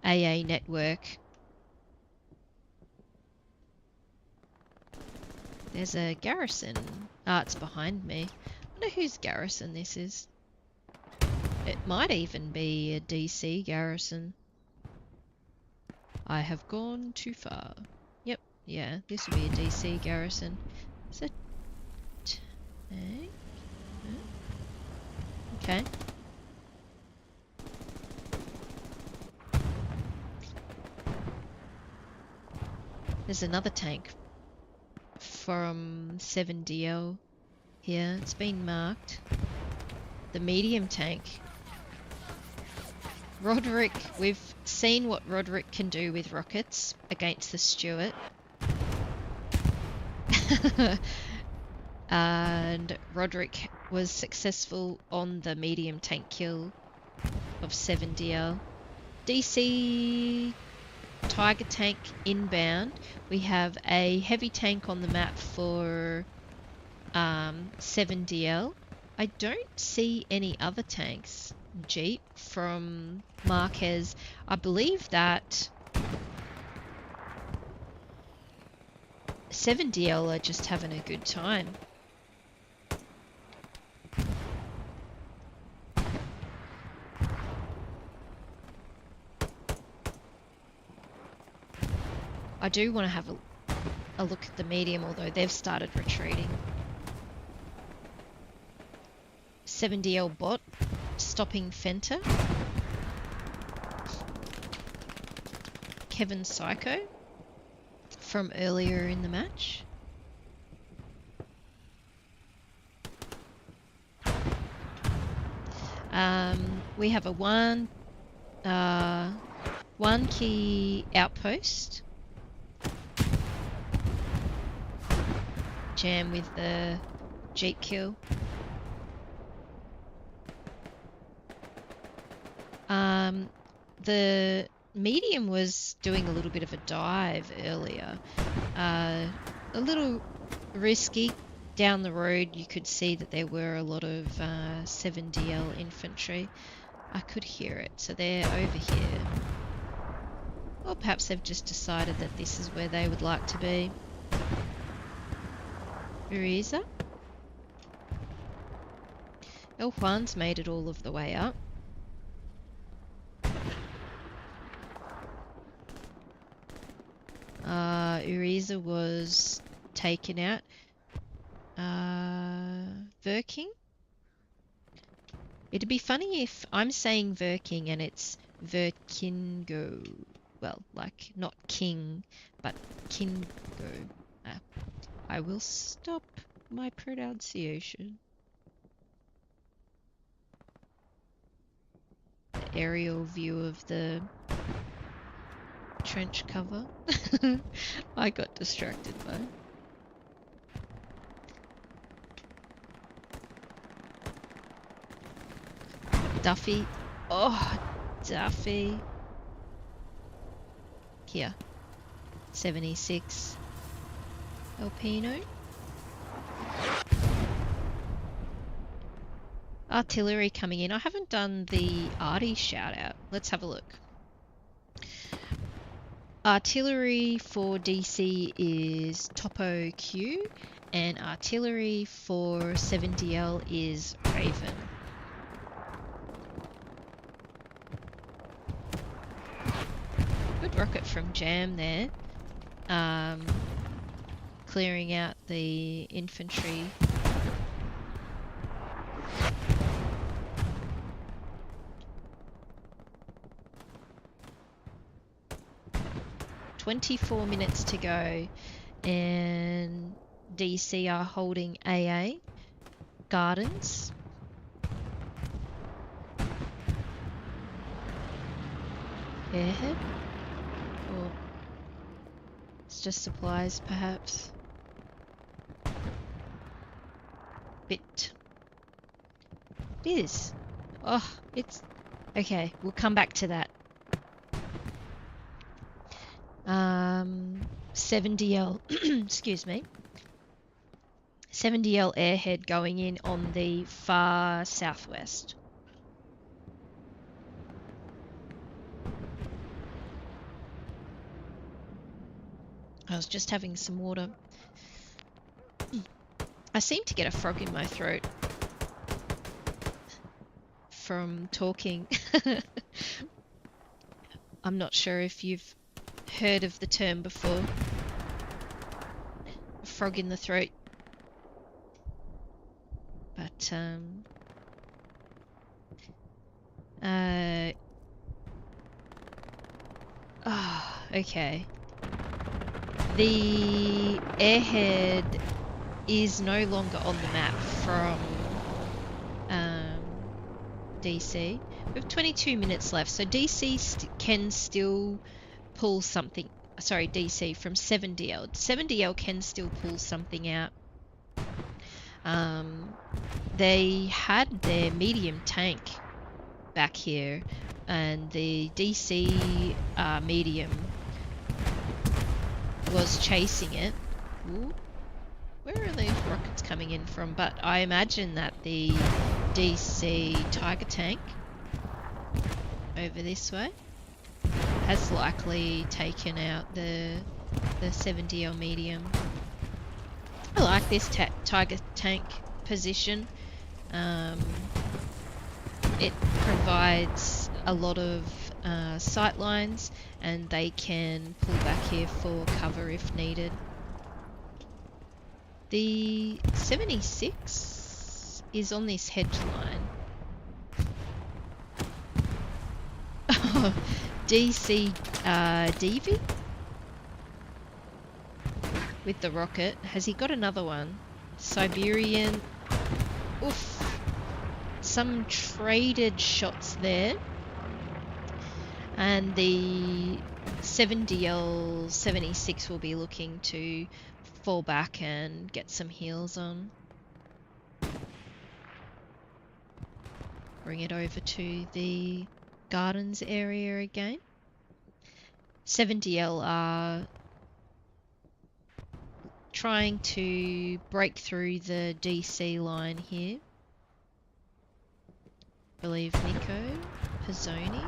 AA network. There's a garrison. It's behind me. I wonder whose garrison this is. It might even be a DC garrison. I have gone too far. Yep, yeah, this would be a DC garrison. Is it tank? Okay. There's another tank from 7DL here. It's been marked. The medium tank. Roderick, we've seen what Roderick can do with rockets against the Stuart. And Roderick was successful on the medium tank kill of 7DL. DC Tiger tank inbound. We have a heavy tank on the map for 7DL. I don't see any other tanks. Jeep from Marquez. I believe that 7DL are just having a good time. I do want to have a look at the medium, although they've started retreating. 7DL bot stopping Fenter. Kevin Psycho from earlier in the match. We have a one key outpost. Jam with the Jeep kill. The medium was doing a little bit of a dive earlier. A little risky. Down the road you could see that there were a lot of 7DL infantry. I could hear it, so they're over here. Or perhaps they've just decided that this is where they would like to be. Uriza. El Juan's made it all of the way up. Uriza was taken out. Verking? It'd be funny if I'm saying Verking and it's Verkingo. Well, like, not king, but Kingo. I will stop my pronunciation. The aerial view of the trench cover. I got distracted by it. Duffy. Oh, Duffy. Here. 76. Alpino. Artillery coming in. I haven't done the arty shout out. Let's have a look. Artillery for DC is Topo Q, and artillery for 7DL is Raven. Good rocket from Jam there. Clearing out the infantry. "24 minutes to go, and DC are holding AA Gardens. Airhead? Or it's just supplies, perhaps. Bit. It is. Oh, it's... Okay, we'll come back to that. 7DL, excuse me. 7DL airhead going in on the far southwest. I was just having some water. I seem to get a frog in my throat from talking. I'm not sure if you've heard of the term before. A frog in the throat. But, oh, okay. The airhead is no longer on the map from DC. We have 22 minutes left, so DC can still pull something. Sorry, DC from 7DL. 7DL can still pull something out. They had their medium tank back here, and the DC medium was chasing it. Ooh. Where are these rockets coming in from? But I imagine that the DC Tiger tank over this way has likely taken out the 7DL medium. I like this Tiger tank position. It provides a lot of sight lines, and they can pull back here for cover if needed. The 76 is on this hedge line. DC DV with the rocket. Has he got another one? Siberian. Oof. Some traded shots there. And the 7DL 76 will be looking to fall back and get some heals on. Bring it over to the gardens area again. 7DL are trying to break through the DC line here. I believe Nico, Pizzoni.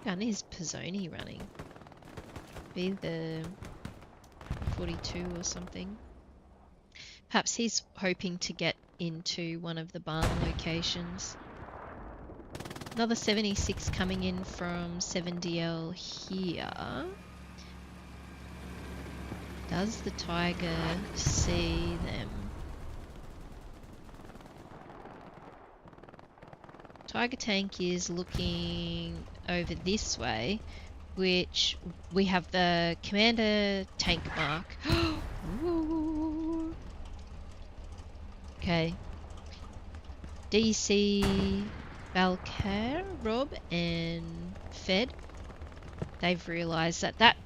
Gun is Pizzoni running? Be the 42 or something. Perhaps he's hoping to get into one of the barn locations. Another 76 coming in from 7DL here. Does the Tiger see them? Tiger tank is looking over this way, which we have the commander tank mark. Okay. DC, Valcar, Rob, and Fed. They've realised that that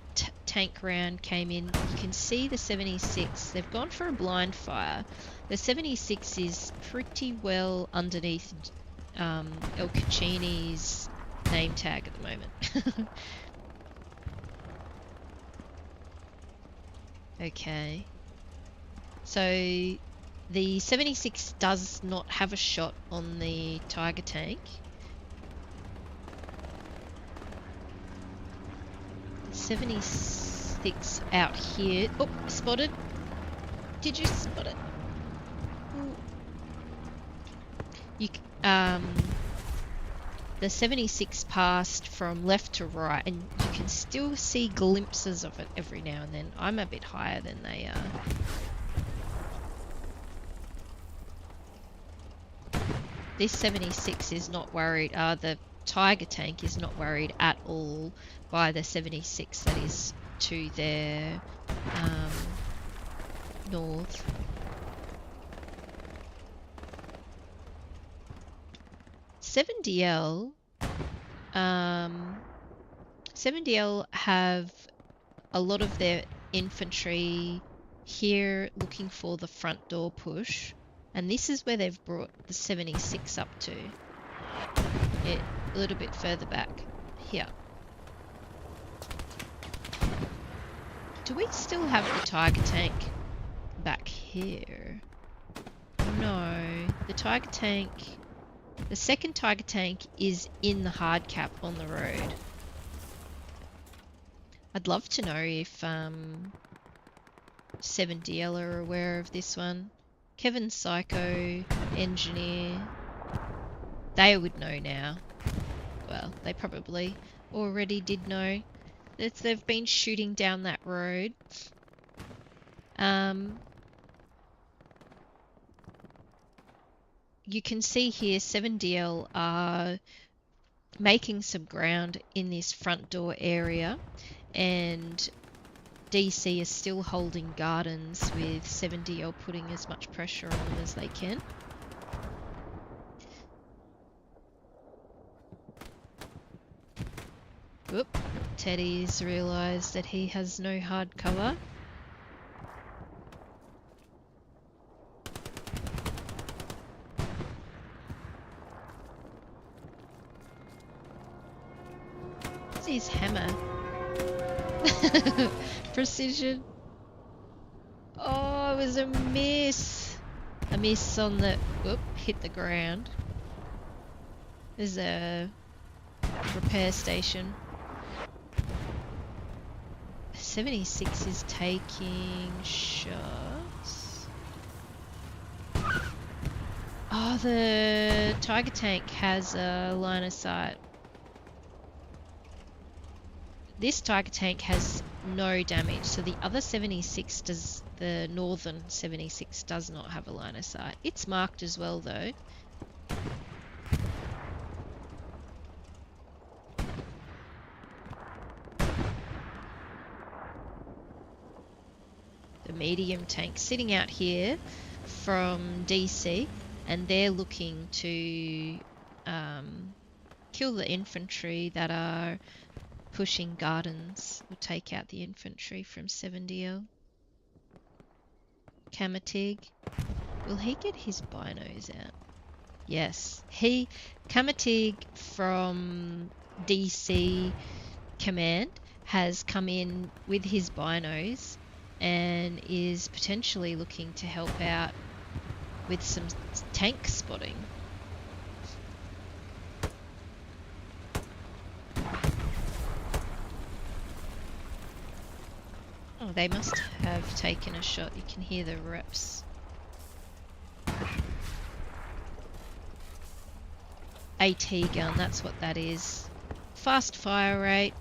tank round came in. You can see the 76. They've gone for a blind fire. The 76 is pretty well underneath El Caccini's name tag at the moment. Okay. So the 76 does not have a shot on the Tiger tank. The 76 out here. Oh, spotted. Did you spot it? Ooh. You the 76 passed from left to right, and you can still see glimpses of it every now and then. I'm a bit higher than they are. This 76 is not worried, the Tiger tank is not worried at all by the 76 that is to their north. (7DL) 7DL have a lot of their infantry here looking for the front door push, and this is where they've brought the 76 up to. A little bit further back here. Do we still have the Tiger tank back here? No, the Tiger tank, the second Tiger tank is in the hard cap on the road. I'd love to know if 7DL are aware of this one. Kevin Psycho, engineer, they would know now. Well, they probably already did know that they've been shooting down that road. You can see here 7DL are making some ground in this front door area, and DC is still holding gardens with 7DL putting as much pressure on them as they can. Whoop, Teddy's realised that he has no hard cover. What's his hammer? Precision. Oh, it was a miss. A miss on the... Whoop, hit the ground. There's a repair station. 76 is taking shots. Oh, the Tiger tank has a line of sight. This Tiger tank has no damage, so the other 76 does, the northern 76 does not have a line of sight. It's marked as well though. The medium tank sitting out here from DC, and they're looking to kill the infantry that are pushing gardens, or take out the infantry from 7DL. Kamatig. Will he get his binos out? Yes. Kamatig from DC Command has come in with his binos and is potentially looking to help out with some tank spotting. Oh, they must have taken a shot. You can hear the reps. AT gun, that's what that is. Fast fire rate.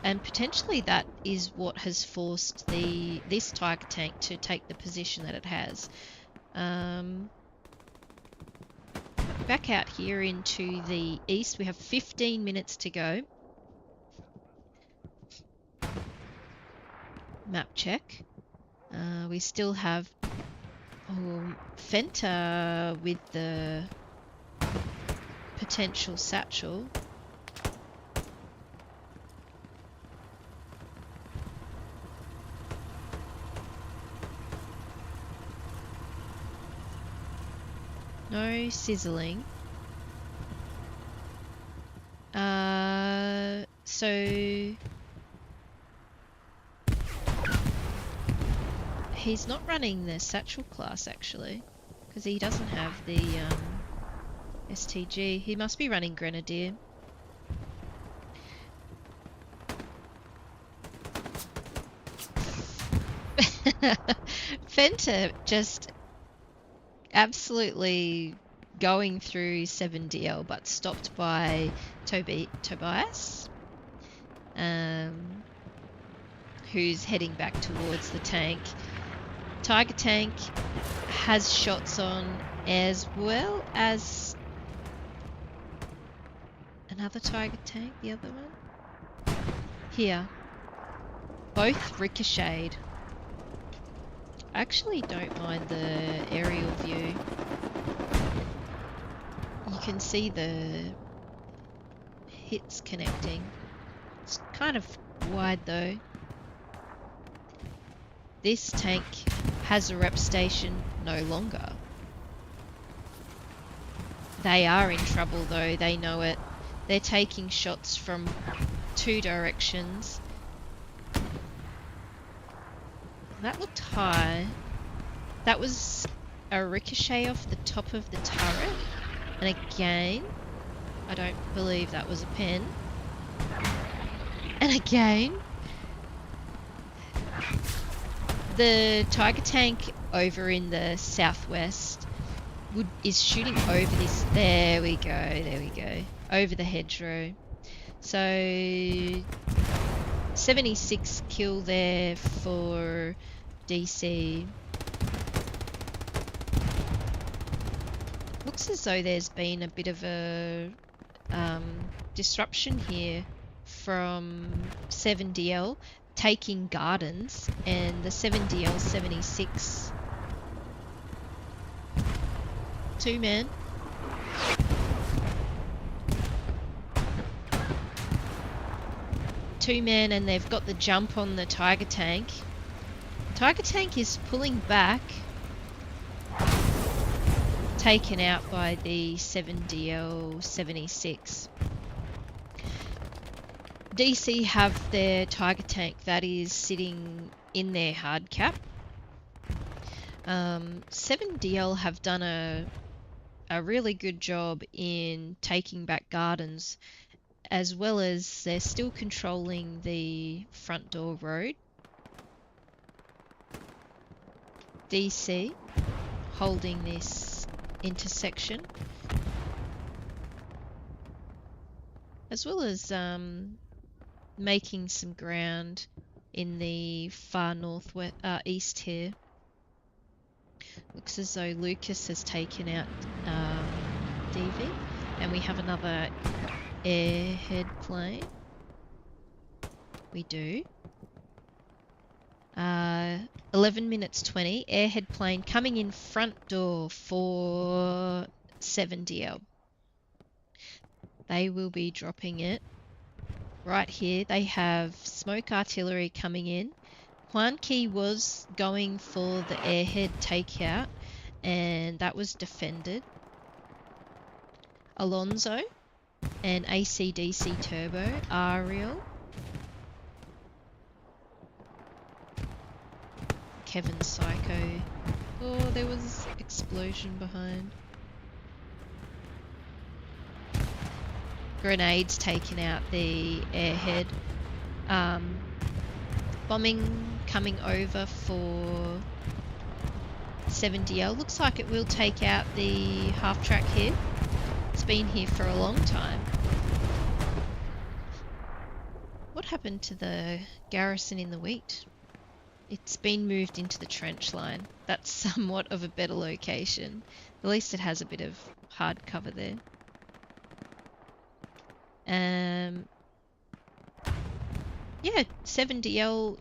And potentially that is what has forced this Tiger tank to take the position that it has. Back out here into the east, we have 15 minutes to go. Map check. We still have Fenta with the potential satchel. No sizzling. So he's not running the satchel class actually, because he doesn't have the STG. He must be running Grenadier. Fenta just absolutely going through 7DL, but stopped by Tobias, who's heading back towards the tank. Tiger tank has shots on, as well as another Tiger tank, the other one. Here. Both ricocheted. I actually don't mind the aerial view. You can see the hits connecting. It's kind of wide though. This tank has a rep station no longer. They are in trouble though, they know it. They're taking shots from two directions. That looked high. That was a ricochet off the top of the turret. And again, I don't believe that was a pen. And again, the Tiger tank over in the southwest is shooting over this. There we go. Over the hedgerow. So 76 kill there for DC. Looks as though there's been a bit of a disruption here from 7DL taking gardens, and the 7DL 76 two-man. Two-man, and they've got the jump on the Tiger tank. Tiger tank is pulling back, taken out by the 7DL 76. DC have their Tiger tank that is sitting in their hard cap. 7DL have done a really good job in taking back gardens, as well as they're still controlling the front door road. DC holding this intersection, as well as making some ground in the far northwest east here. Looks as though Lucas has taken out DV, and we have another airhead plane. We do. 11 minutes 20. Airhead plane coming in front door for 7DL. They will be dropping it right here. They have smoke artillery coming in. Juan Key was going for the airhead takeout, and that was defended. Alonso and ACDC Turbo, Ariel. Kevin Psycho. Oh, there was explosion behind. Grenades taking out the airhead. Bombing coming over for 7DL. Looks like it will take out the half track here. It's been here for a long time. What happened to the garrison in the wheat? It's been moved into the trench line. That's somewhat of a better location. At least it has a bit of hard cover there. Yeah, 7DL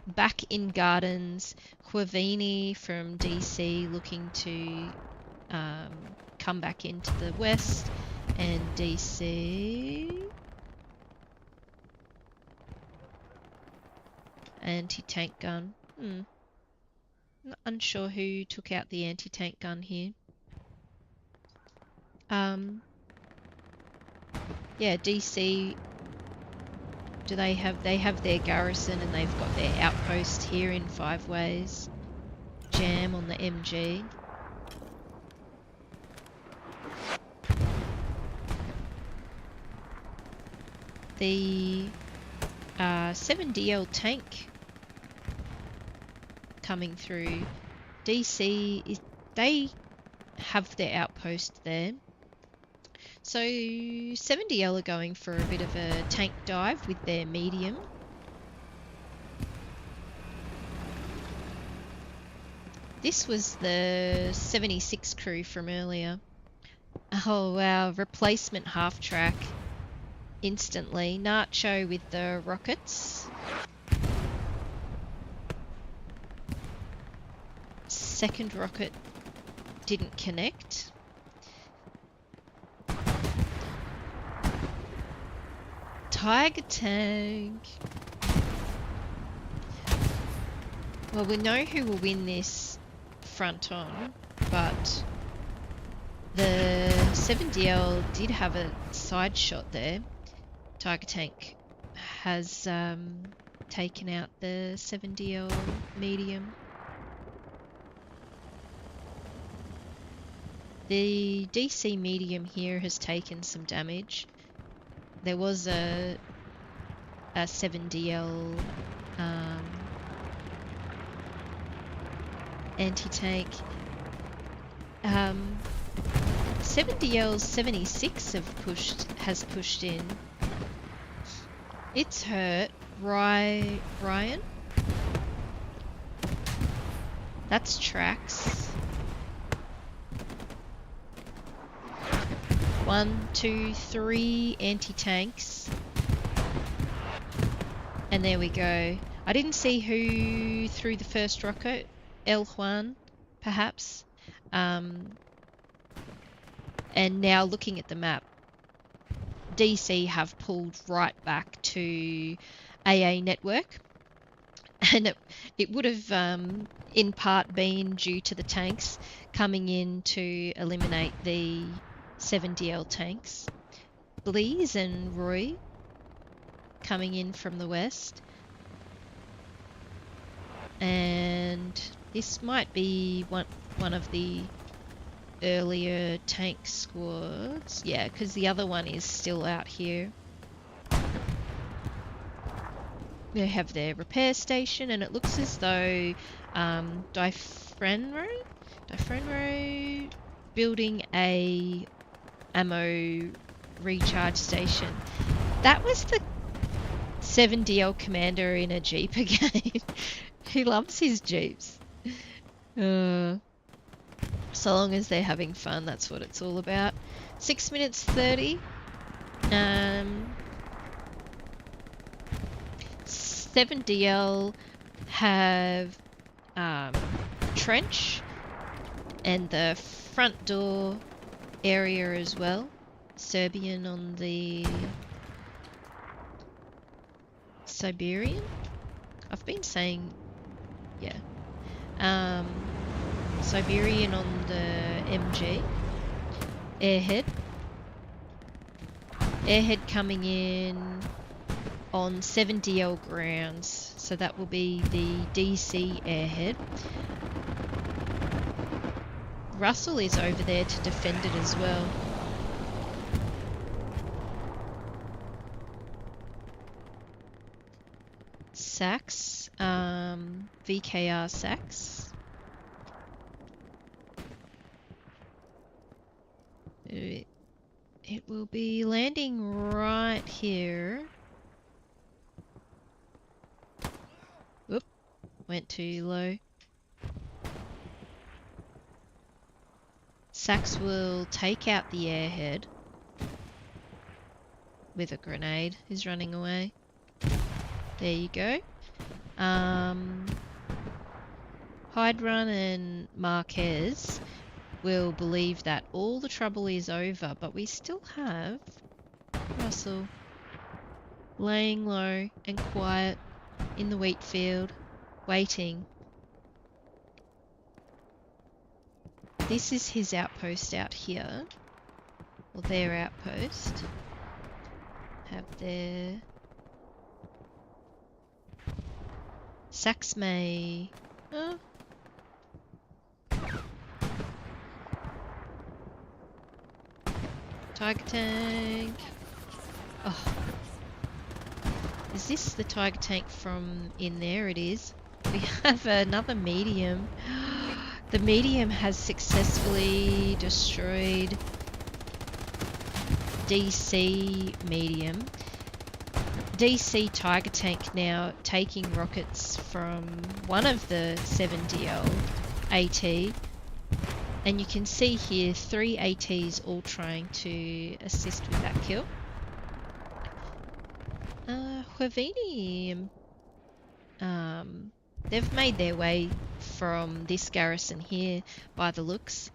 back in gardens. Quavini from DC looking to come back into the west, and DC anti-tank gun. Not unsure who took out the anti-tank gun here. Yeah, DC. Do they have their garrison, and they've got their outpost here in 5 ways. Jam on the MG. The 7DL tank coming through. DC, they have their outpost there. So 7DL are going for a bit of a tank dive with their medium. This was the 76 crew from earlier. Oh wow, replacement half track. Instantly. Nacho with the rockets. Second rocket didn't connect. Tiger tank. Well, we know who will win this front on, but the 7DL did have a side shot there. Tiger tank has taken out the 7DL medium. The DC medium here has taken some damage. There was a 7DL anti-tank. 7DL 76 has pushed in. It's hurt. Ryan? That's tracks. 1, 2, 3 anti-tanks. And there we go. I didn't see who threw the first rocket. El Juan, perhaps. And now looking at the map, DC have pulled right back to AA network. And it would have in part been due to the tanks coming in to eliminate the 7DL tanks. Bleeze and Roy coming in from the west. And this might be one of the earlier tank squads. Yeah, because the other one is still out here. They have their repair station, and it looks as though Difrenro building a ammo recharge station. That was the 7DL commander in a Jeep again. He loves his Jeeps. So long as they're having fun, that's what it's all about. 6 minutes 30. 7DL have trench and the front door area as well. Serbian on the Siberian. I've been saying, yeah. Siberian on the MG. Airhead. Airhead coming in on 7DL grounds. So that will be the DC airhead. Russell is over there to defend it as well. Sachs, VKR Sax. It will be landing right here. Oop, went too low. Sax will take out the airhead with a grenade. He's running away. There you go. Hydrun and Marquez will believe that all the trouble is over, but we still have Russell laying low and quiet in the wheat field, waiting. This is his outpost out here, or their outpost. Have their Sax may... Tiger tank. Oh. Is this the tiger tank from in there? It is. We have another medium. The medium has successfully destroyed DC medium. DC tiger tank now taking rockets from one of the 7DL AT. And you can see here 3 ATs all trying to assist with that kill. Huavini, they've made their way from this garrison here by the looks.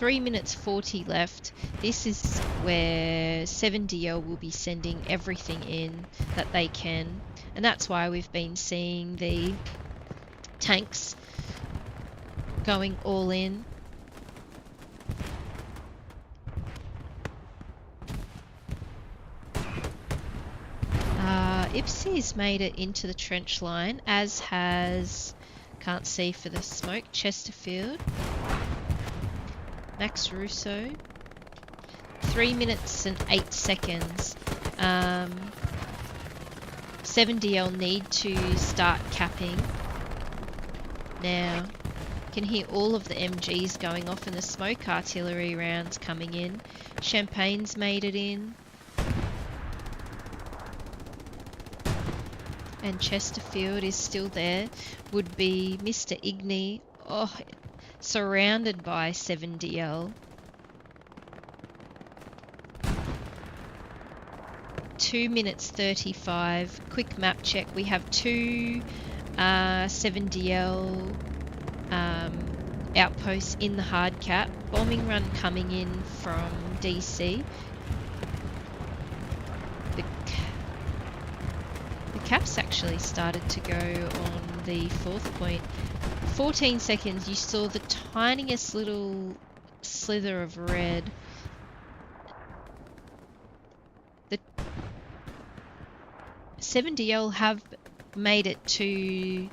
Three minutes 40 left. This is where 7DL will be sending everything in that they can. And that's why we've been seeing the tanks going all in. Ipsy's made it into the trench line, as has, can't see for the smoke, Chesterfield. Max Russo. 3 minutes and 8 seconds. 7DL need to start capping. Now, you can hear all of the MGs going off and the smoke artillery rounds coming in. Champagne's made it in. And Chesterfield is still there. Would be Mr. Igni. Oh, surrounded by 7DL. 2 minutes 35. Quick map check. We have two 7DL outposts in the hard cap. Bombing run coming in from DC. The caps actually started to go on the 4th point. 14 seconds, you saw the tiniest little slither of red. The 7DL have made it to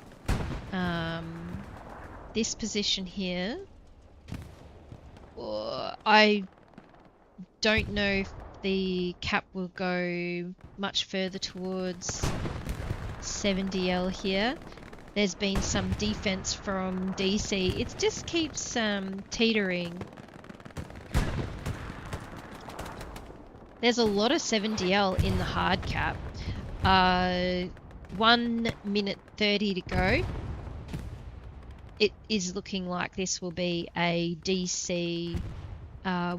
this position here. I don't know if the cap will go much further towards 7DL here. There's been some defense from DC. It just keeps teetering. There's a lot of 7DL in the hard cap. 1 minute 30 to go. It is looking like this will be a DC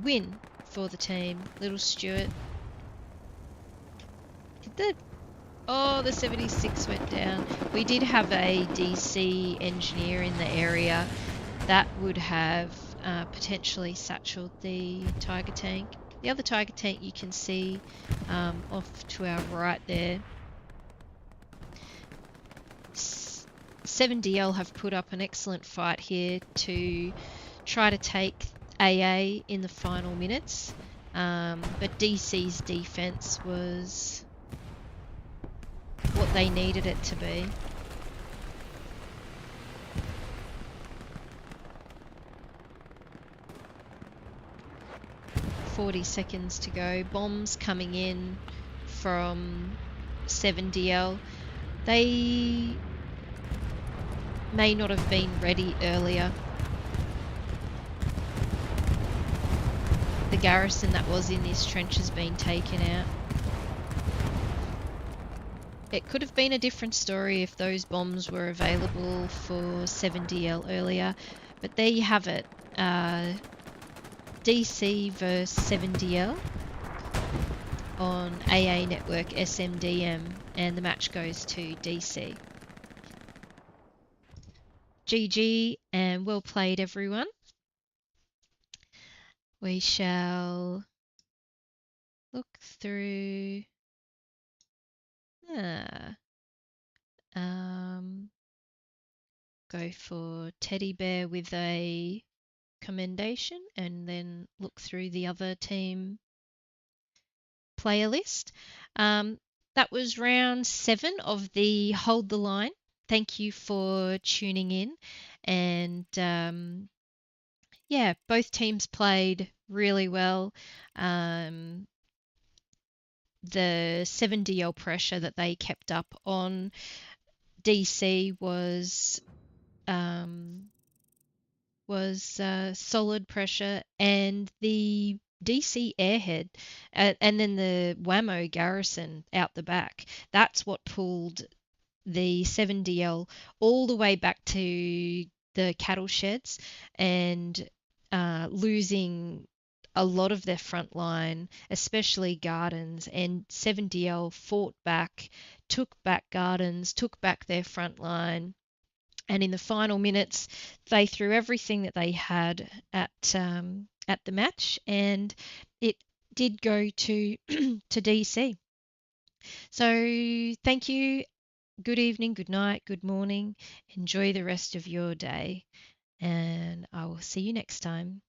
win for the team. Little Stuart. The 76 went down. We did have a DC engineer in the area that would have potentially satcheled the Tiger tank. The other Tiger tank you can see off to our right there. 7DL have put up an excellent fight here to try to take AA in the final minutes, but DC's defense was what they needed it to be. .40 seconds to go. Bombs coming in from 7DL, they may not have been ready earlier. The garrison that was in this trench has been taken out. It could have been a different story if those bombs were available for 7DL earlier, but there you have it. DC versus 7DL on AA Network SMDM, and the match goes to DC. GG and well played, everyone. We shall look through. Go for Teddy Bear with a commendation, and then look through the other team player list. That was round 7 of the Hold the Line. Thank you for tuning in, and yeah, both teams played really well. The 7DL pressure that they kept up on DC was solid pressure, and the DC airhead and then the Whammo garrison out the back, that's what pulled the 7DL all the way back to the cattle sheds, and losing a lot of their front line, especially Gardens, and 7DL fought back, took back Gardens, took back their front line, and in the final minutes they threw everything that they had at the match, and it did go to to DC. So thank you. Good evening, good night, good morning. Enjoy the rest of your day, and I will see you next time.